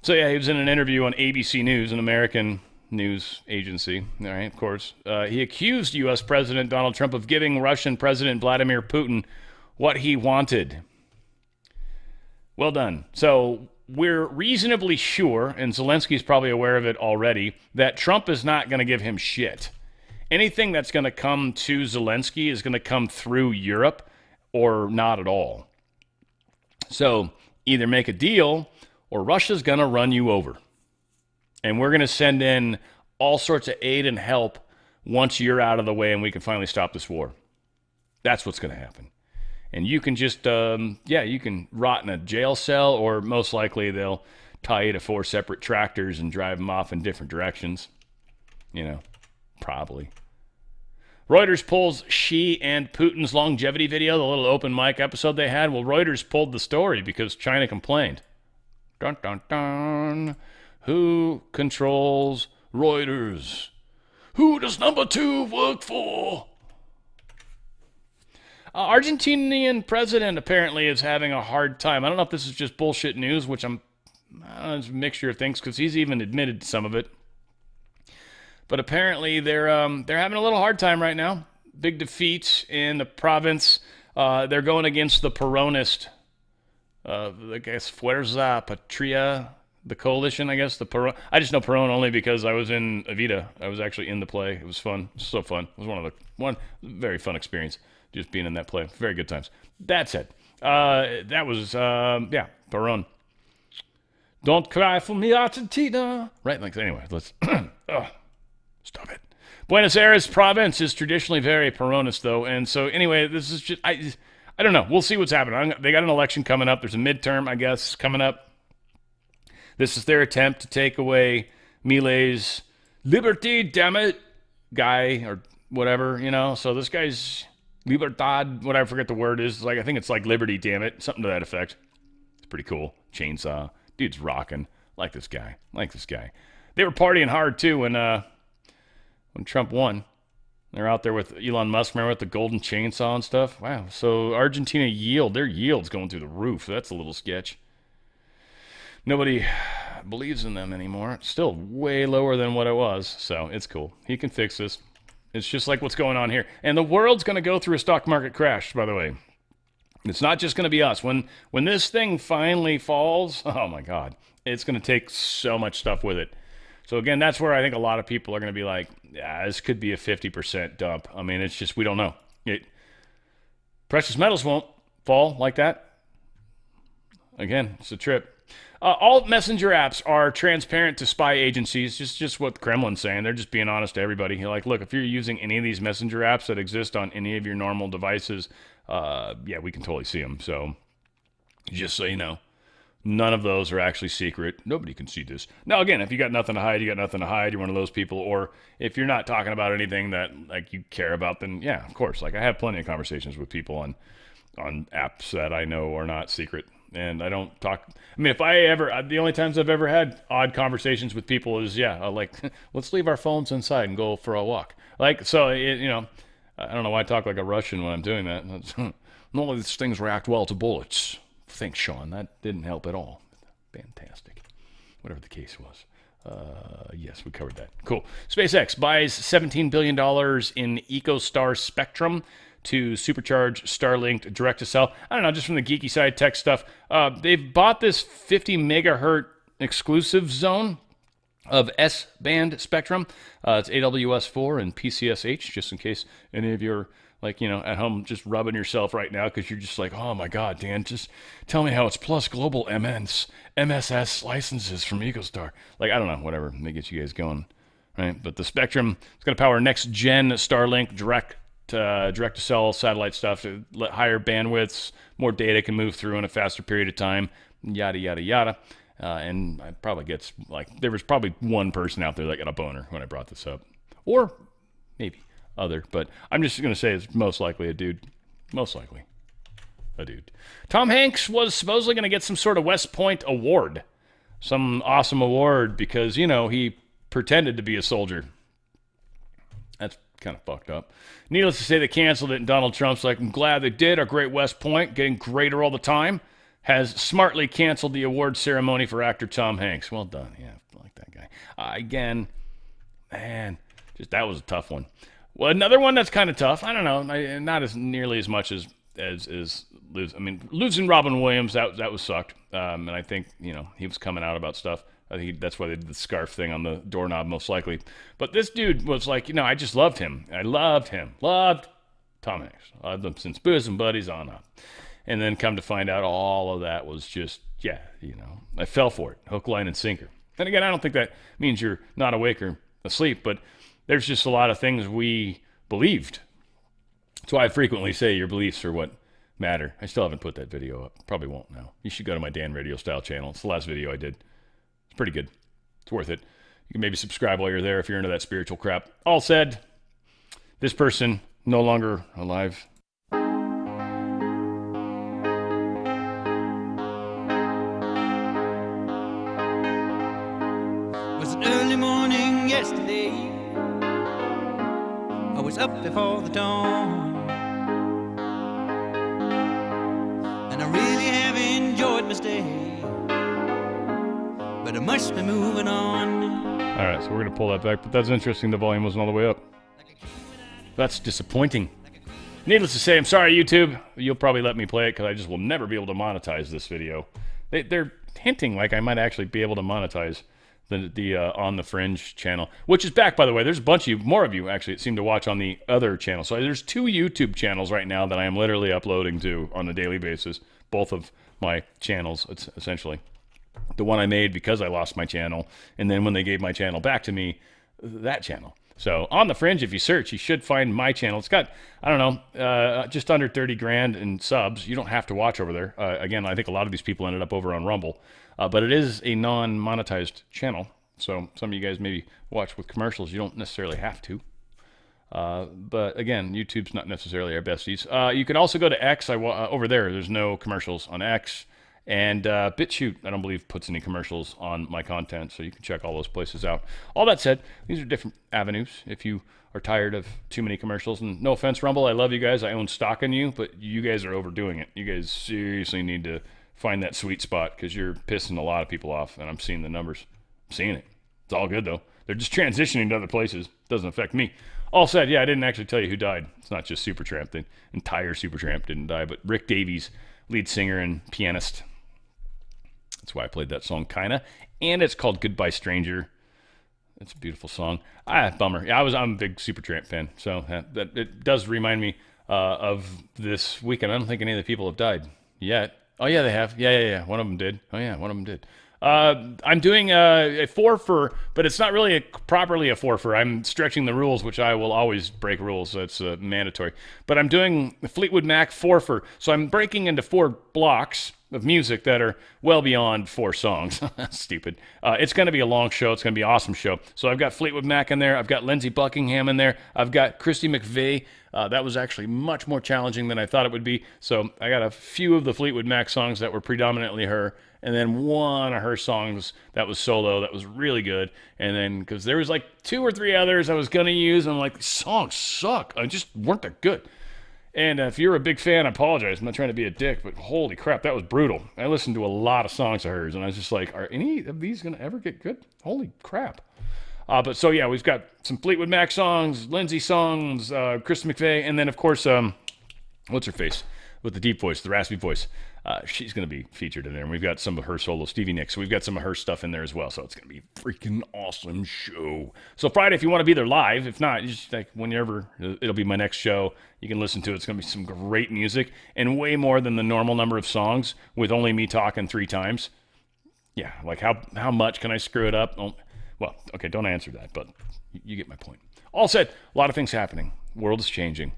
So yeah, he was in an interview on ABC News, an American news agency. All right, of course. He accused U.S. President Donald Trump of giving Russian President Vladimir Putin what he wanted. Well done. So we're reasonably sure, and Zelensky's probably aware of it already, that Trump is not going to give him shit. Anything that's going to come to Zelensky is going to come through Europe or not at all. So either make a deal or Russia's going to run you over. And we're going to send in all sorts of aid and help once you're out of the way and we can finally stop this war. That's what's going to happen. And you can just, you can rot in a jail cell, or most likely they'll tie you to 4 separate tractors and drive them off in different directions. Probably. Reuters pulls Xi and Putin's longevity video, the little open mic episode they had. Well, Reuters pulled the story because China complained. Dun, dun, dun. Who controls Reuters? Who does number 2 work for? Argentinian president apparently is having a hard time. I don't know if this is just bullshit news, which it's a mixture of things because he's even admitted to some of it. But apparently they're having a little hard time right now. Big defeats in the province. They're going against the Peronist, I guess, Fuerza Patria, the coalition, I guess. I just know Peron only because I was in Evita. I was actually in the play. It was fun. It was so fun. It was one very fun experience. Just being in that play. Very good times. That said, that was, Peron. Don't cry for me, Argentina. Right? Like, anyway, let's, stop it. Buenos Aires province is traditionally very Peronist, though. And so, anyway, this is just, I don't know. We'll see what's happening. They got an election coming up. There's a midterm, I guess, coming up. This is their attempt to take away Milei's liberty, damn it, guy, or whatever, So this guy's Libertad, what I forget the word is. I think it's like liberty, damn it. Something to that effect. It's pretty cool. Chainsaw. Dude's rocking. Like this guy. They were partying hard, too, when Trump won. They're out there with Elon Musk, remember, with the golden chainsaw and stuff. Wow. So Argentina their yield's going through the roof. That's a little sketch. Nobody believes in them anymore. It's still way lower than what it was. So it's cool. He can fix this. It's just like what's going on here. And the world's going to go through a stock market crash, by the way. It's not just going to be us. When this thing finally falls, oh my God, it's going to take so much stuff with it. So again, that's where I think a lot of people are going to be like, yeah, this could be a 50% dump. I mean, it's just, we don't know. Precious metals won't fall like that. Again, it's a trip. All messenger apps are transparent to spy agencies. Just what the Kremlin's saying. They're just being honest to everybody. You're like, look, if you're using any of these messenger apps that exist on any of your normal devices, yeah, we can totally see them. So just so you know, none of those are actually secret. Nobody can see this. Now, again, if you got nothing to hide, you got nothing to hide. You're one of those people. Or if you're not talking about anything that like you care about, then yeah, of course. Like I have plenty of conversations with people on apps that I know are not secret. And I don't talk. I mean, if I ever, the only times I've ever had odd conversations with people is, yeah, like, let's leave our phones inside and go for a walk. Like, so, you know, I don't know why I talk like a Russian when I'm doing that. None of these things react well to bullets. Thanks, Sean. That didn't help at all. Fantastic. Whatever the case was. Yes, we covered that. Cool. SpaceX buys $17 billion in EcoStar spectrum to supercharge Starlink direct-to-cell. I don't know, just from the geeky side, tech stuff. They've bought this 50 megahertz exclusive zone of S-band spectrum. It's AWS-4 and PCSH, just in case any of you are, like, you know, at home just rubbing yourself right now because you're just like, oh my God, Dan, just tell me how it's plus global MSS licenses from EcoStar. Like, I don't know, whatever, may get you guys going, right? But the spectrum, it's going to power next-gen Starlink direct-to-cell satellite stuff to let higher bandwidths, more data can move through in a faster period of time, yada, yada, yada. And I probably gets, like, there was probably one person out there that got a boner when I brought this up. Or maybe other, but I'm just going to say it's most likely a dude. Most likely a dude. Tom Hanks was supposedly going to get some sort of West Point award. Some awesome award because, you know, he pretended to be a soldier. That's kind of fucked up. Needless to say, they canceled it, and Donald Trump's like, I'm glad they did. Our great West Point, getting greater all the time, has smartly canceled the award ceremony for actor Tom Hanks. Well done. Yeah, I like that guy. Again, man, just that was a tough one. Well, another one that's kind of tough. I don't know, not as nearly as much as I mean, losing Robin Williams, that was sucked. And I think, you know, he was coming out about stuff. I think that's why they did the scarf thing on the doorknob, most likely. But this dude was like, you know, I just loved him. I loved him. Loved Tom Hanks. Loved him since Bosom Buddies on up. And then come to find out all of that was just, yeah, you know, I fell for it. Hook, line, and sinker. And again, I don't think that means you're not awake or asleep, but there's just a lot of things we believed. That's why I frequently say your beliefs are what matter. I still haven't put that video up. Probably won't now. You should go to my Dan RadioStyle channel. It's the last video I did. It's pretty good. It's worth it. You can maybe subscribe while you're there if you're into that spiritual crap. All said, this person no longer alive. It was an early morning yesterday. I was up before the dawn, and I really have enjoyed my stay. But I must be moving on. All right, so we're going to pull that back, but that's interesting. The volume wasn't all the way up. That's disappointing. Needless to say, I'm sorry, YouTube. You'll probably let me play it because I just will never be able to monetize this video. They're hinting like I might actually be able to monetize the On the Fringe channel, which is back, by the way. There's a bunch of you, more of you actually, that seem to watch on the other channel. So there's 2 YouTube channels right now that I am literally uploading to on a daily basis. Both of my channels, it's essentially. The one I made because I lost my channel, and then when they gave my channel back to me, that channel. So on the Fringe, if you search, you should find my channel. It's got, I don't know, just under 30 grand in subs. You don't have to watch over there. Again, I think a lot of these people ended up over on Rumble, but it is a non-monetized channel. So some of you guys maybe watch with commercials. You don't necessarily have to. But again, YouTube's not necessarily our besties. You can also go to X. Over there, there's no commercials on X. And BitChute, I don't believe, puts any commercials on my content, so you can check all those places out. All that said, these are different avenues if you are tired of too many commercials. And no offense, Rumble, I love you guys. I own stock in you, but you guys are overdoing it. You guys seriously need to find that sweet spot because you're pissing a lot of people off, and I'm seeing the numbers. I'm seeing it. It's all good, though. They're just transitioning to other places. Doesn't affect me. All said, yeah, I didn't actually tell you who died. It's not just Supertramp. The entire Supertramp didn't die, but Rick Davies, lead singer and pianist. That's why I played that song, kinda. And it's called Goodbye Stranger. It's a beautiful song. Bummer. Yeah, I'm a big Supertramp fan, so that it does remind me of this weekend. I don't think any of the people have died yet. Oh, yeah, they have. Yeah. One of them did. Oh, yeah, one of them did. I'm doing a forfer, but it's not really properly a forfer. I'm stretching the rules, which I will always break rules. That's mandatory. But I'm doing the Fleetwood Mac forfer. So I'm breaking into 4 blocks of music that are well beyond 4 songs. Stupid. It's going to be a long show. It's going to be an awesome show. So I've got Fleetwood Mac in there. I've got Lindsey Buckingham in there. I've got Christy McVie. That was actually much more challenging than I thought it would be. So I got a few of the Fleetwood Mac songs that were predominantly her, and then one of her songs that was solo that was really good. And then, because there was like 2 or 3 others I was going to use, I'm like, these songs suck. I just weren't that good. And if you're a big fan, I apologize. I'm not trying to be a dick, but holy crap, that was brutal. I listened to a lot of songs of hers, and I was just like, are any of these going to ever get good? Holy crap. But so, yeah, we've got some Fleetwood Mac songs, Lindsay songs, Chris McVeigh, and then, of course, what's her face? With the deep voice, the raspy voice. She's going to be featured in there, and we've got some of her solo, Stevie Nicks. So we've got some of her stuff in there as well, so it's going to be a freaking awesome show. So Friday, if you want to be there live, if not, just like whenever, it'll be my next show. You can listen to it. It's going to be some great music, and way more than the normal number of songs, with only me talking 3 times. Yeah, like how much can I screw it up? Well, okay, don't answer that, but you get my point. All said, a lot of things happening. World is changing.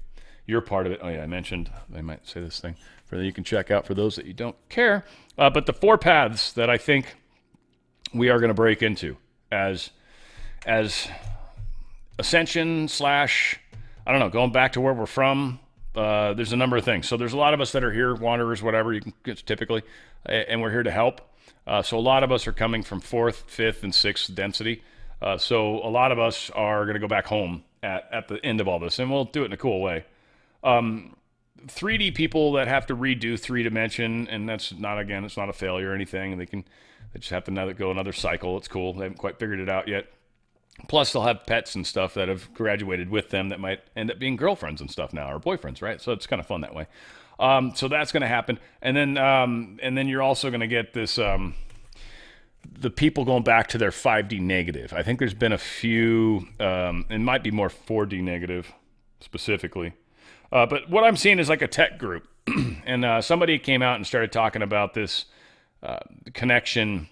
You're part of it. Oh, yeah, I mentioned, I might say this thing, for that you can check out for those that you don't care. But the 4 paths that I think we are going to break into as ascension / I don't know, going back to where we're from, there's a number of things. So there's a lot of us that are here, wanderers, whatever, you can get typically, and we're here to help. So a lot of us are coming from 4th, 5th, and 6th density. So a lot of us are going to go back home at the end of all this, and we'll do it in a cool way. 3D people that have to redo 3-dimension, and that's not, again, it's not a failure or anything. They just have to go another cycle. It's cool. They haven't quite figured it out yet. Plus, they'll have pets and stuff that have graduated with them that might end up being girlfriends and stuff now, or boyfriends, right? So it's kind of fun that way. So that's going to happen. And then you're also going to get this, the people going back to their 5D negative. I think there's been a few, it might be more 4D negative specifically. But what I'm seeing is like a tech group. And somebody came out and started talking about this connection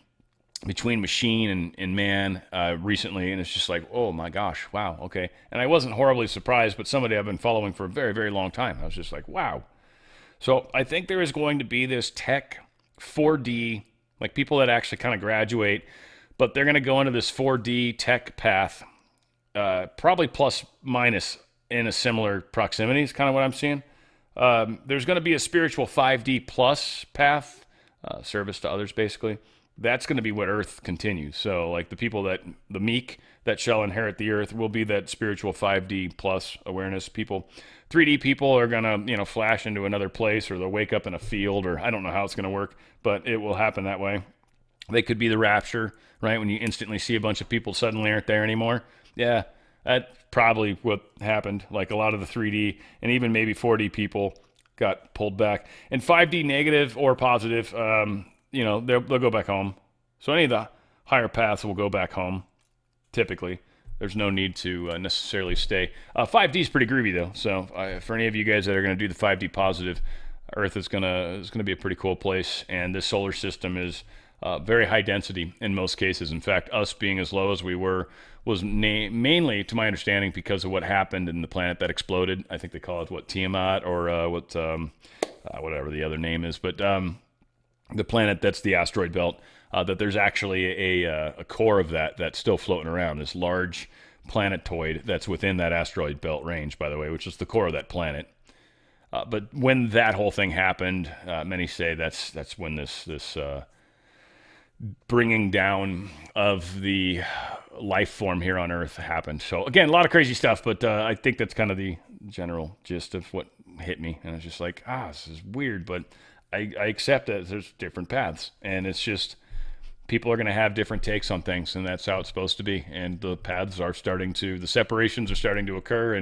between machine and man recently, and it's just like, oh my gosh, wow, okay. And I wasn't horribly surprised, but somebody I've been following for a very, very long time. I was just like, wow. So I think there is going to be this tech 4D, like people that actually kind of graduate, but they're going to go into this 4D tech path, probably plus minus in a similar proximity is kind of what I'm seeing. There's going to be a spiritual 5D plus path, service to others basically. That's going to be what Earth continues. So like the people the meek that shall inherit the earth will be that spiritual 5D plus awareness people. 3D people are going to, flash into another place, or they'll wake up in a field, or I don't know how it's going to work, but it will happen that way. They could be the rapture, right? When you instantly see a bunch of people suddenly aren't there anymore. Yeah, that's probably what happened. Like a lot of the 3D and even maybe 4D people got pulled back. And 5D negative or positive, they'll go back home. So any of the higher paths will go back home, typically. There's no need to necessarily stay. 5D is pretty groovy, though. So for any of you guys that are going to do the 5D positive, Earth is going to be a pretty cool place. And this solar system is very high density in most cases. In fact, us being as low as we were was mainly, to my understanding, because of what happened in the planet that exploded. I think they call it, Tiamat, or whatever the other name is. But the planet that's the asteroid belt, that there's actually a core of that's still floating around, this large planetoid that's within that asteroid belt range, by the way, which is the core of that planet. But when that whole thing happened, many say that's when this bringing down of the life form here on Earth happened. So again, a lot of crazy stuff, but I think that's kind of the general gist of what hit me. And I was just like, this is weird, but I accept that there's different paths, and it's just people are going to have different takes on things, and that's how it's supposed to be. And the paths are the separations are starting to occur,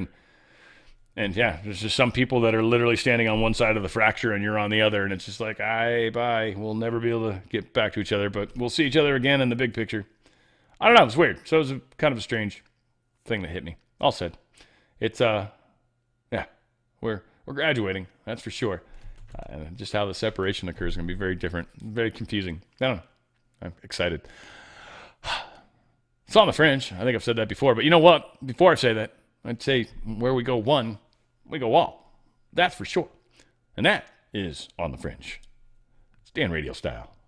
and yeah, there's just some people that are literally standing on one side of the fracture and you're on the other, and it's just like, bye, we'll never be able to get back to each other, but we'll see each other again in the big picture. I don't know, it's weird. So it was kind of a strange thing that hit me. All said, it's we're graduating, that's for sure. Just how the separation occurs is going to be very different, very confusing. I don't know. I'm excited. It's on the fringe. I think I've said that before. But you know what? Before I say that, I'd say where we go one, we go all. That's for sure. And that is On the Fringe. It's Dan Radio Style.